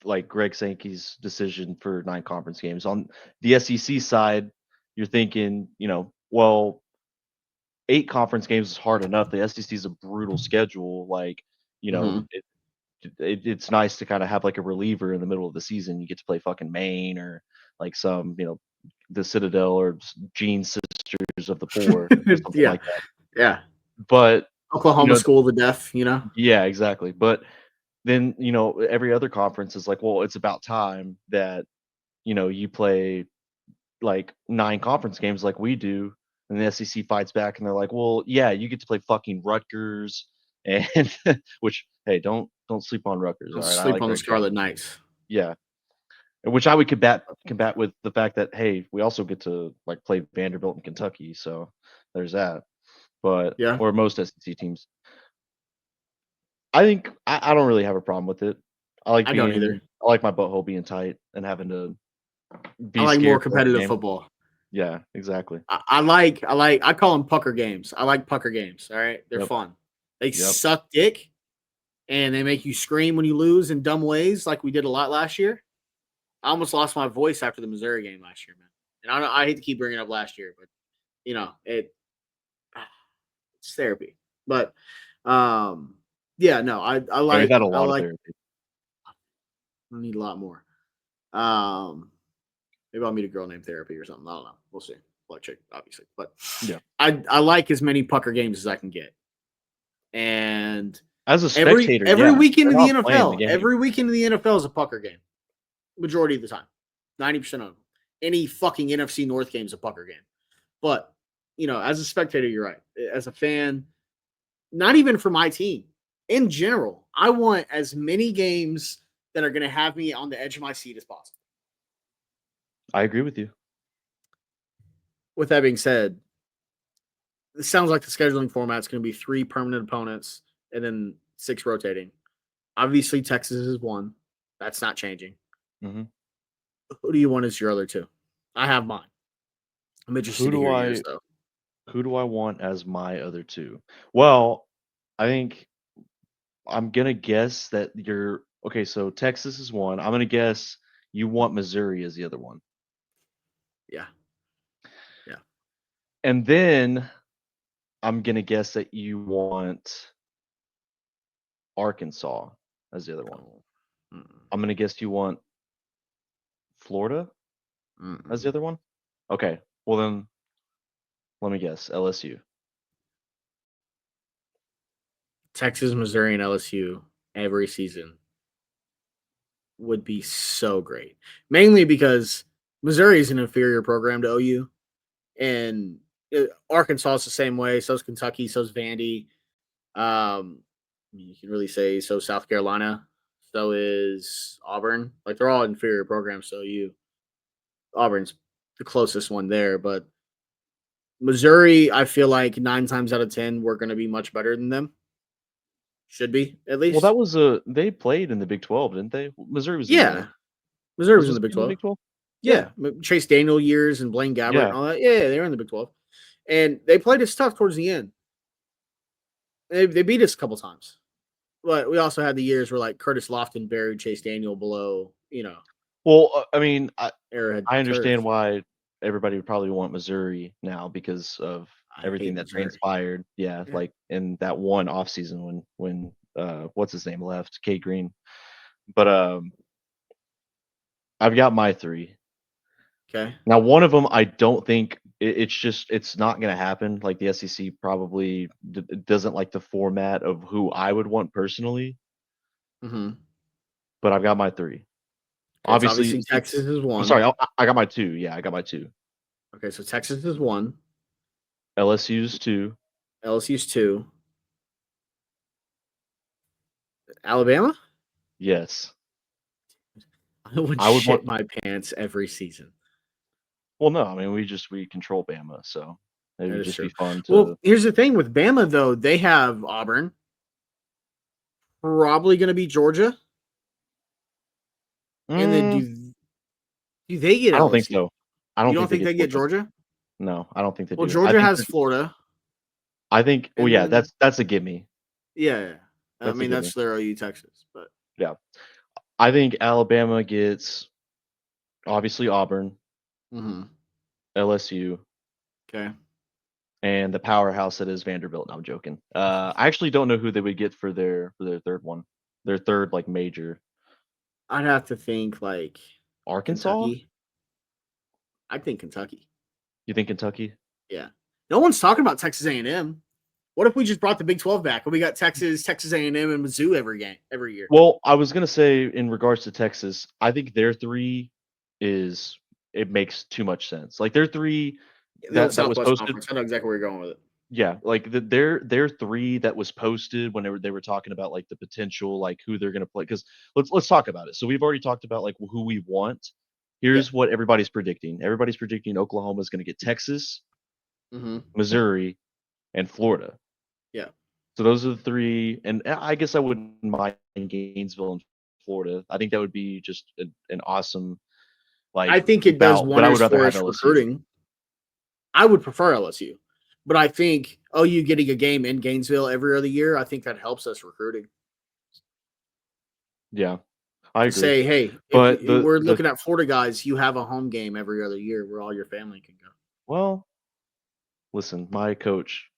Speaker 2: like, Greg Sankey's decision for 9 conference games. On the SEC side, you're thinking, well, 8 conference games is hard enough. The SEC is a brutal schedule. Like,
Speaker 1: Mm-hmm.
Speaker 2: it's nice to kind of have like a reliever in the middle of the season. You get to play fucking Maine or like some, the Citadel or Gene Sisters of the Poor or something
Speaker 1: Yeah.
Speaker 2: like that.
Speaker 1: Yeah.
Speaker 2: But
Speaker 1: Oklahoma School of the Deaf,
Speaker 2: yeah, exactly. But then every other conference is like, well, it's about time that you play like 9 conference games like we do, and the SEC fights back, and they're like, "Well, yeah, you get to play fucking Rutgers," and which, hey, don't sleep on Rutgers, all
Speaker 1: Don't
Speaker 2: right? I
Speaker 1: sleep
Speaker 2: like
Speaker 1: on the
Speaker 2: that game.
Speaker 1: Scarlet Knights.
Speaker 2: Yeah, and which I would combat with the fact that, hey, we also get to like play Vanderbilt and Kentucky, so there's that. But
Speaker 1: Yeah.
Speaker 2: or most SEC teams, I think I don't really have a problem with it.
Speaker 1: I don't either.
Speaker 2: I like my butthole being tight and having to
Speaker 1: I
Speaker 2: be
Speaker 1: like more
Speaker 2: scared for every
Speaker 1: competitive
Speaker 2: game.
Speaker 1: football.
Speaker 2: Yeah, exactly.
Speaker 1: I call them pucker games. I like pucker games. All right. They're
Speaker 2: Yep.
Speaker 1: fun. They
Speaker 2: Yep.
Speaker 1: suck dick and they make you scream when you lose in dumb ways, like we did a lot last year. I almost lost my voice after the Missouri game last year, man. And I hate to keep bringing up last year, but it's therapy. But yeah, no, I
Speaker 2: Yeah, we've had
Speaker 1: like
Speaker 2: a
Speaker 1: I
Speaker 2: lot of
Speaker 1: like
Speaker 2: therapy.
Speaker 1: I need a lot more. Maybe I'll meet a girl named Therapy or something. I don't know. We'll see. Well, chick, obviously, but
Speaker 2: Yeah.
Speaker 1: I like as many pucker games as I can get. And
Speaker 2: As a
Speaker 1: every
Speaker 2: spectator,
Speaker 1: every
Speaker 2: yeah,
Speaker 1: weekend
Speaker 2: they're
Speaker 1: of the
Speaker 2: not playing the
Speaker 1: NFL,
Speaker 2: game.
Speaker 1: every weekend of the NFL is a pucker game. Majority of the time, 90% of them. Any fucking NFC North game is a pucker game. But as a spectator, you're right. As a fan, not even for my team. In general, I want as many games that are going to have me on the edge of my seat as possible.
Speaker 2: I agree with you.
Speaker 1: With that being said, it sounds like the scheduling format is going to be 3 permanent opponents and then 6 rotating. Obviously, Texas is 1. That's not changing.
Speaker 2: Mm-hmm.
Speaker 1: Who do you want as your other 2? I have mine. I'm interested to hear yours, though.
Speaker 2: Who do I want as my other 2? Well, I think I'm gonna guess that you're okay. So Texas is 1. I'm gonna guess you want Missouri as the other one,
Speaker 1: Yeah. Yeah.
Speaker 2: and then I'm gonna guess that you want Arkansas as the other one. I'm gonna guess you want Florida as the other one. Okay. Well then, let me guess. LSU.
Speaker 1: Texas, Missouri, and LSU every season would be so great. Mainly because Missouri is an inferior program to OU, and Arkansas is the same way. So is Kentucky. So is Vandy. You can really say so. South Carolina. So is Auburn. Like they're all inferior programs to OU. Auburn's the closest one there, but Missouri, I feel like 9 times out of 10, we're going to be much better than them. Should be, at
Speaker 2: Well,
Speaker 1: least.
Speaker 2: that was they played in the Big 12, didn't they? Missouri was in
Speaker 1: Yeah.
Speaker 2: the
Speaker 1: Missouri was in the
Speaker 2: Missouri
Speaker 1: Big 12.
Speaker 2: 12?
Speaker 1: Yeah. Chase Daniel years and Blaine Gabbert and
Speaker 2: Yeah.
Speaker 1: all that. Yeah, they were in the Big 12. And they played us tough towards the end. They beat us a couple times. But we also had the years where like Curtis Lofton buried Chase Daniel below,
Speaker 2: Well, I mean, I
Speaker 1: Arrowhead
Speaker 2: understand
Speaker 1: Turf.
Speaker 2: why everybody would probably want Missouri now because of
Speaker 1: I
Speaker 2: everything
Speaker 1: hate
Speaker 2: that
Speaker 1: Missouri.
Speaker 2: transpired. Yeah,
Speaker 1: Yeah.
Speaker 2: like in that one off season when what's his name left, Kate Green. But I've got my three.
Speaker 1: Okay.
Speaker 2: Now, one of them, I don't think it's not going to happen. Like the SEC probably doesn't like the format of who I would want personally.
Speaker 1: Mm-hmm.
Speaker 2: But I've got my three.
Speaker 1: Okay, so
Speaker 2: Obviously,
Speaker 1: obviously Texas is
Speaker 2: I'm
Speaker 1: one.
Speaker 2: sorry, I got my two. Yeah, I got my two.
Speaker 1: Okay, so Texas is one.
Speaker 2: LSU's two.
Speaker 1: LSU's two. Alabama?
Speaker 2: Yes,
Speaker 1: I would
Speaker 2: I would want.
Speaker 1: shit my pants every season.
Speaker 2: Well, no, I mean we control Bama, so it
Speaker 1: That
Speaker 2: would
Speaker 1: is
Speaker 2: just be
Speaker 1: true.
Speaker 2: fun
Speaker 1: Well,
Speaker 2: to.
Speaker 1: here's the thing with Bama, though. They have Auburn. Probably going to be Georgia. And then
Speaker 2: Mm,
Speaker 1: do they get
Speaker 2: I don't think
Speaker 1: LSU?
Speaker 2: so. I
Speaker 1: You
Speaker 2: don't
Speaker 1: don't
Speaker 2: think they
Speaker 1: think
Speaker 2: get
Speaker 1: they get
Speaker 2: Georgia.
Speaker 1: Georgia?
Speaker 2: No, I don't think they
Speaker 1: Well,
Speaker 2: do. I
Speaker 1: Georgia
Speaker 2: think.
Speaker 1: has Florida.
Speaker 2: I think. Well,
Speaker 1: And
Speaker 2: yeah,
Speaker 1: then,
Speaker 2: that's a gimme.
Speaker 1: yeah. I
Speaker 2: That's a
Speaker 1: mean,
Speaker 2: gimme.
Speaker 1: that's their OU Texas. But
Speaker 2: Yeah, I think Alabama gets obviously Auburn,
Speaker 1: mm-hmm.
Speaker 2: LSU,
Speaker 1: Okay.
Speaker 2: and the powerhouse that is Vanderbilt. No, I'm joking. I actually don't know who they would get for their third one. Their third like major.
Speaker 1: I'd have to think like
Speaker 2: Arkansas?
Speaker 1: Kentucky. I think Kentucky.
Speaker 2: You think Kentucky?
Speaker 1: Yeah. No one's talking about Texas A&M. What if we just brought the Big 12 back and we got Texas A&M, and Mizzou every year?
Speaker 2: Well, I was gonna say in regards to Texas, I think their three is it makes too much sense. Like their three
Speaker 1: The old
Speaker 2: that was
Speaker 1: Southwest
Speaker 2: posted.
Speaker 1: Conference. I know exactly where you're going with it.
Speaker 2: Yeah, like their three that was posted when they were talking about like the potential like who they're gonna play. Because let's talk about it. So we've already talked about like who we want.
Speaker 1: Yeah.
Speaker 2: Here's what everybody's predicting. Everybody's predicting Oklahoma is gonna get Texas,
Speaker 1: Mm-hmm.
Speaker 2: Missouri, and Florida.
Speaker 1: Yeah.
Speaker 2: So those are the three, and I guess I wouldn't mind Gainesville and Florida. I think that would be just an awesome
Speaker 1: I
Speaker 2: like
Speaker 1: think it does
Speaker 2: bout. But I would
Speaker 1: wonders
Speaker 2: rather
Speaker 1: for
Speaker 2: have
Speaker 1: us
Speaker 2: LSU.
Speaker 1: recruiting. I would prefer LSU, but I think OU getting a game in Gainesville every other year, I think that helps us recruiting.
Speaker 2: Yeah, I
Speaker 1: To
Speaker 2: agree.
Speaker 1: say, hey, if
Speaker 2: But
Speaker 1: we're
Speaker 2: the
Speaker 1: looking at Florida guys, you have a home game every other year where all your family can go.
Speaker 2: well, listen, my coach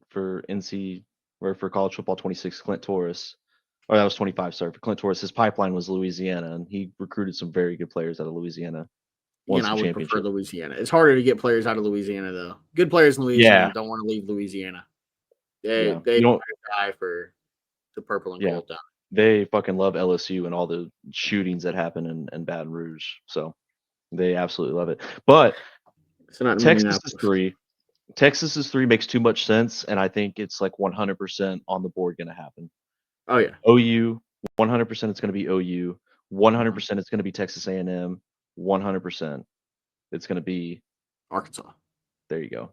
Speaker 2: for NC or for college football 26, Clint Torres, or that was 25. Sorry, for Clint Torres, his pipeline was Louisiana, and he recruited some very good players out of Louisiana. Won
Speaker 1: Again, I
Speaker 2: some
Speaker 1: would prefer
Speaker 2: championships.
Speaker 1: Louisiana. It's harder to get players out of Louisiana though. Good players in Louisiana
Speaker 2: Yeah,
Speaker 1: don't want to leave Louisiana. They
Speaker 2: yeah.
Speaker 1: they
Speaker 2: You don't.
Speaker 1: die for the purple and
Speaker 2: Yeah,
Speaker 1: gold down.
Speaker 2: they fucking love LSU and all the shootings that happen in Baton Rouge. So they absolutely love it. But
Speaker 1: So not in
Speaker 2: Texas is
Speaker 1: Minneapolis.
Speaker 2: three. Texas is three makes too much sense, and I think it's like 100% on the board going to happen.
Speaker 1: Oh yeah.
Speaker 2: OU, 100% it's going to be OU.
Speaker 1: Mhm.
Speaker 2: 100% it's going to be Texas A&M. 100% it's going to be.
Speaker 1: Arkansas.
Speaker 2: There you go.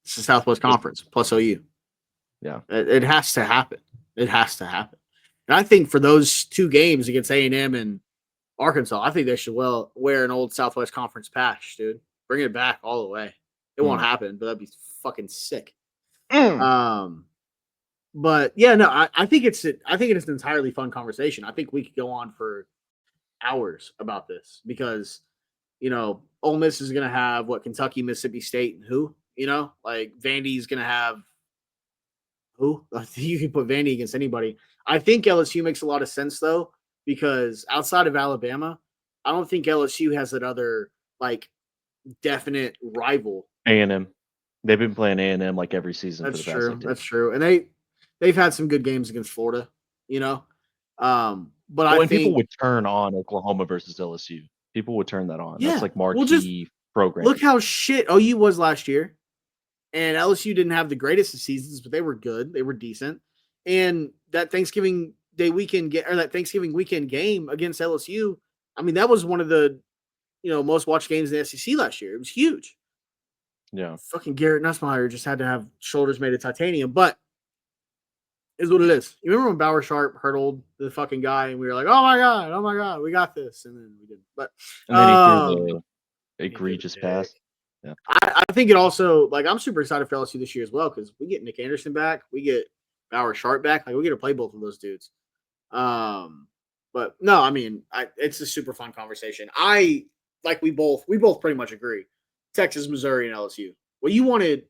Speaker 1: It's the Southwest
Speaker 2: Just
Speaker 1: Conference plus OU.
Speaker 2: yeah,
Speaker 1: It has to happen. It has to happen. And I think for those two games against A&M and Arkansas, I think they should well wear an old Southwest Conference patch, dude. Bring it back all the way. It won't
Speaker 2: mm.
Speaker 1: happen, but that'd be fucking sick.
Speaker 2: Mm.
Speaker 1: But yeah, no, I think it's an entirely fun conversation. I think we could go on for hours about this because Ole Miss is gonna have what Kentucky, Mississippi State, and who like Vandy's gonna have who you can put Vandy against anybody. I think LSU makes a lot of sense though because outside of Alabama, I don't think LSU has that other like definite rival.
Speaker 2: A&M. They've been playing A&M like every season for
Speaker 1: That's
Speaker 2: the past like
Speaker 1: true.
Speaker 2: 10.
Speaker 1: That's true. And they've had some good games against Florida, you know. But I
Speaker 2: Well, and people
Speaker 1: think
Speaker 2: would turn on Oklahoma versus LSU. People would turn that on. That's
Speaker 1: yeah,
Speaker 2: like
Speaker 1: we'll just
Speaker 2: marquee
Speaker 1: look
Speaker 2: programming.
Speaker 1: how shit OU was last year. And LSU didn't have the greatest of seasons, but they were good. They were decent. And that Thanksgiving Thanksgiving weekend game against LSU, I mean, that was one of the most watched games in the SEC last year. It was huge.
Speaker 2: Yeah.
Speaker 1: Fucking Garrett Nussmeier just had to have shoulders made of titanium, but is what it is. You remember when Bauer Sharp hurdled the fucking guy, and we were like, "Oh my god, we got this," and then we didn't. But
Speaker 2: And then he threw
Speaker 1: um,
Speaker 2: the
Speaker 1: he threw the
Speaker 2: egregious
Speaker 1: pick.
Speaker 2: pass. Yeah.
Speaker 1: I think it also I'm super excited for LSU this year as well because we get Nick Anderson back, we get Bauer Sharp back, like we get to play both of those dudes. Um, But no, I mean, it's a super fun conversation. We both pretty much agree. Texas, Missouri, and LSU. Well, you wanted,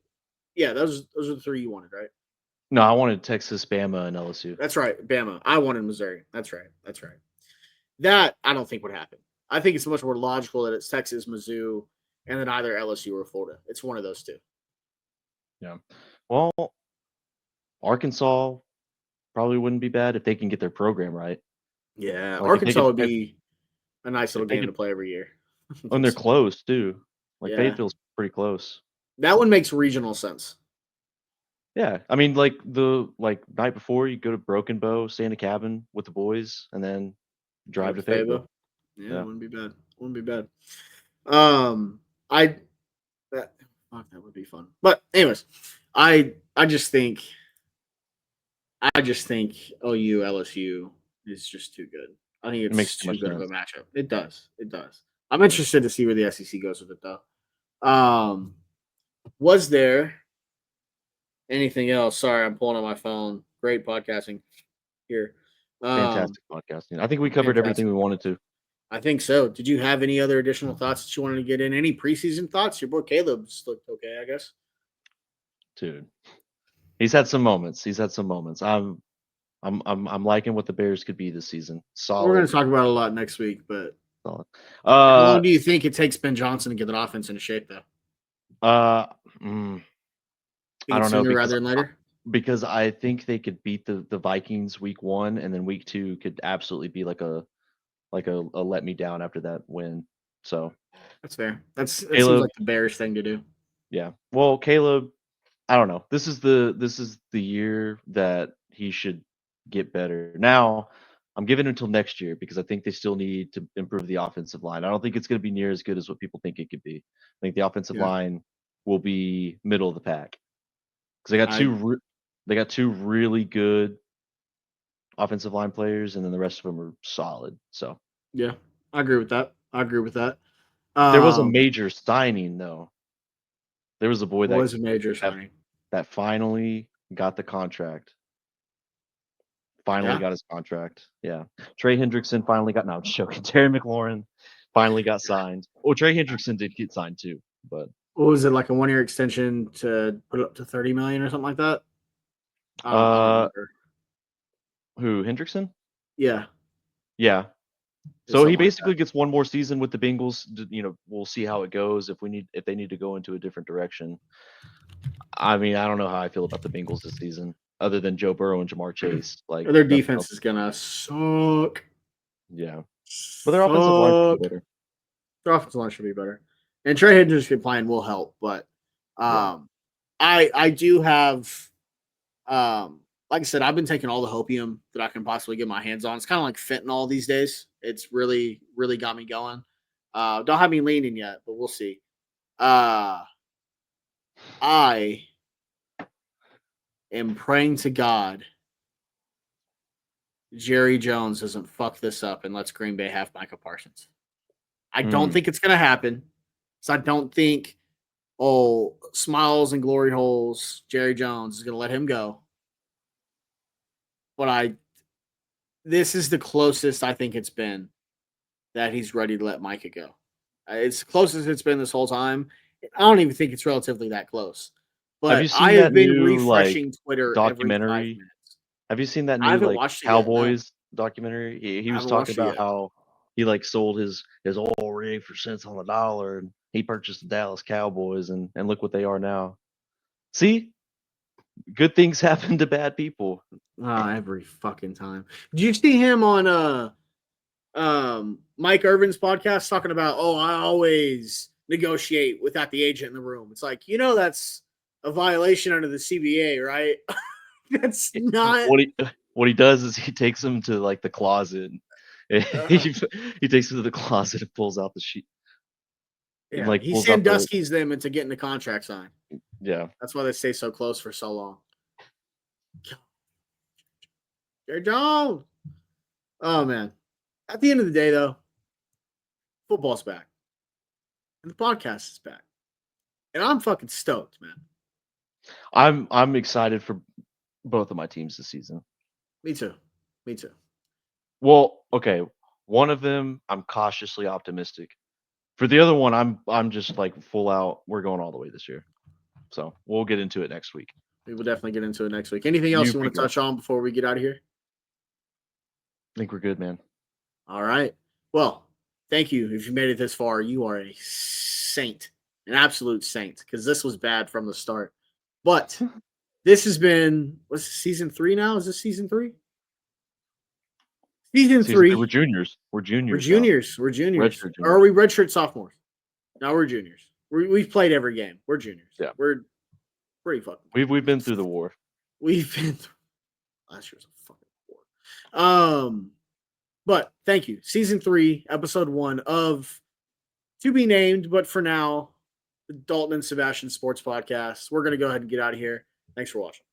Speaker 1: yeah, those are the three you wanted, right?
Speaker 2: No, I wanted Texas, Bama, and LSU.
Speaker 1: That's right, Bama. I wanted Missouri. That's right. That I don't think would happen. I think it's much more logical that it's Texas, Mizzou, and then either LSU or Florida. It's one of those two.
Speaker 2: Yeah. Well, Arkansas probably wouldn't be bad if they can get their program right.
Speaker 1: Yeah, like Arkansas would be a nice little game to play every year.
Speaker 2: And they're close too. Like Fayetteville's pretty close.
Speaker 1: That one makes regional sense.
Speaker 2: Yeah, I mean, like the night before, you go to Broken Bow, stay in a cabin with the boys, and then drive to Fayetteville.
Speaker 1: Yeah, it wouldn't be bad. That would be fun. But anyways, I just think OU LSU is just too good. I think it makes too good of a matchup. It does. I'm interested to see where the SEC goes with it though. Was there anything else? Sorry, I'm pulling on my phone. Great podcasting here.
Speaker 2: Fantastic podcasting. I think we covered everything we wanted to.
Speaker 1: I think so. Did you have any other additional thoughts that you wanted to get in? Any preseason thoughts? Your boy Caleb's looked okay, I guess.
Speaker 2: Dude, he's had some moments. I'm liking what the Bears could be this season. Solid.
Speaker 1: We're going to talk about it a lot next week, but solid. How long do you think it takes Ben Johnson to get that offense into shape, though?
Speaker 2: I don't know.
Speaker 1: Sooner rather than later?
Speaker 2: Because I think they could beat the Vikings week 1, and then week 2 could absolutely be like a let me down after that win. So
Speaker 1: that's fair. That seems like the Bears thing to do.
Speaker 2: Yeah. Well, Caleb, I don't know. This is the year that he should get better. Now, I'm giving it until next year because I think they still need to improve the offensive line. I don't think it's going to be near as good as what people think it could be. I think the offensive line will be middle of the pack because they got two really good offensive line players, and then the rest of them are solid. So
Speaker 1: yeah, I agree with that.
Speaker 2: There was a major signing though. There was a boy that
Speaker 1: was a major signing
Speaker 2: that finally got the contract. Got his contract. Yeah. Trey Hendrickson finally got. No, I'm joking. Terry McLaurin finally got signed. Oh, Trey Hendrickson did get signed too, but
Speaker 1: what was it, like a 1-year extension to put up to $30 million or something like that?
Speaker 2: Who, Hendrickson?
Speaker 1: Yeah.
Speaker 2: Yeah. So he basically gets one more season with the Bengals. We'll see how it goes if they need to go into a different direction. I mean, I don't know how I feel about the Bengals this season, other than Joe Burrow and Jamar Chase. Like
Speaker 1: their defense is gonna suck.
Speaker 2: Yeah, but their offensive line should be better.
Speaker 1: Their offensive line should be better, and Trey Hendrickson playing will help. But I do have, like I said, I've been taking all the hopium that I can possibly get my hands on. It's kind of like fentanyl these days. It's really, really got me going. Don't have me leaning yet, but we'll see. I am praying to God Jerry Jones doesn't fuck this up and lets Green Bay have Micah Parsons. I don't think it's going to happen. So I don't think, smiles and glory holes, Jerry Jones is going to let him go. But this is the closest I think it's been that he's ready to let Micah go. It's closest it's been this whole time. I don't even think it's relatively that close. But I have been refreshing Twitter
Speaker 2: documentary.
Speaker 1: Every 5 minutes.
Speaker 2: Have you seen that new Cowboys documentary? He was talking about how he sold his oil rig for cents on the dollar, and he purchased the Dallas Cowboys, and look what they are now. See, good things happen to bad people.
Speaker 1: Every fucking time. Did you see him on Mike Irvin's podcast talking about, I always negotiate without the agent in the room? It's like, that's a violation under the CBA, right? That's not
Speaker 2: what he does is he takes them to the closet. He takes them to the closet and pulls out the sheet.
Speaker 1: Yeah, he Sandusky's them into getting the contract signed.
Speaker 2: Yeah,
Speaker 1: that's why they stay so close for so long. Jerry Jones. Oh man. At the end of the day, though, football's back. And the podcast is back. And I'm fucking stoked, man.
Speaker 2: I'm excited for both of my teams this season.
Speaker 1: Me too.
Speaker 2: Well, okay, one of them I'm cautiously optimistic. For the other one, I'm just like full out. We're going all the way this year. So we'll get into it next week.
Speaker 1: We will definitely get into it next week. Anything else you want to touch on before we get out of here?
Speaker 2: I think we're good, man.
Speaker 1: All right. Well, thank you. If you made it this far, you are a saint, an absolute saint, because this was bad from the start. But this has been, what's season 3 now? Is this season 3? Season 3.
Speaker 2: We're juniors. We're juniors.
Speaker 1: We're juniors. Or are we redshirt sophomores? No, we're juniors. We've played every game. We're juniors.
Speaker 2: Yeah.
Speaker 1: We're pretty fucking.
Speaker 2: We've been through the war.
Speaker 1: We've been through. Last year's a fucking war. But thank you. Season 3, episode 1 of to be named, but for now, the Dalton and Sebastian Sports Podcast. We're gonna go ahead and get out of here. Thanks for watching.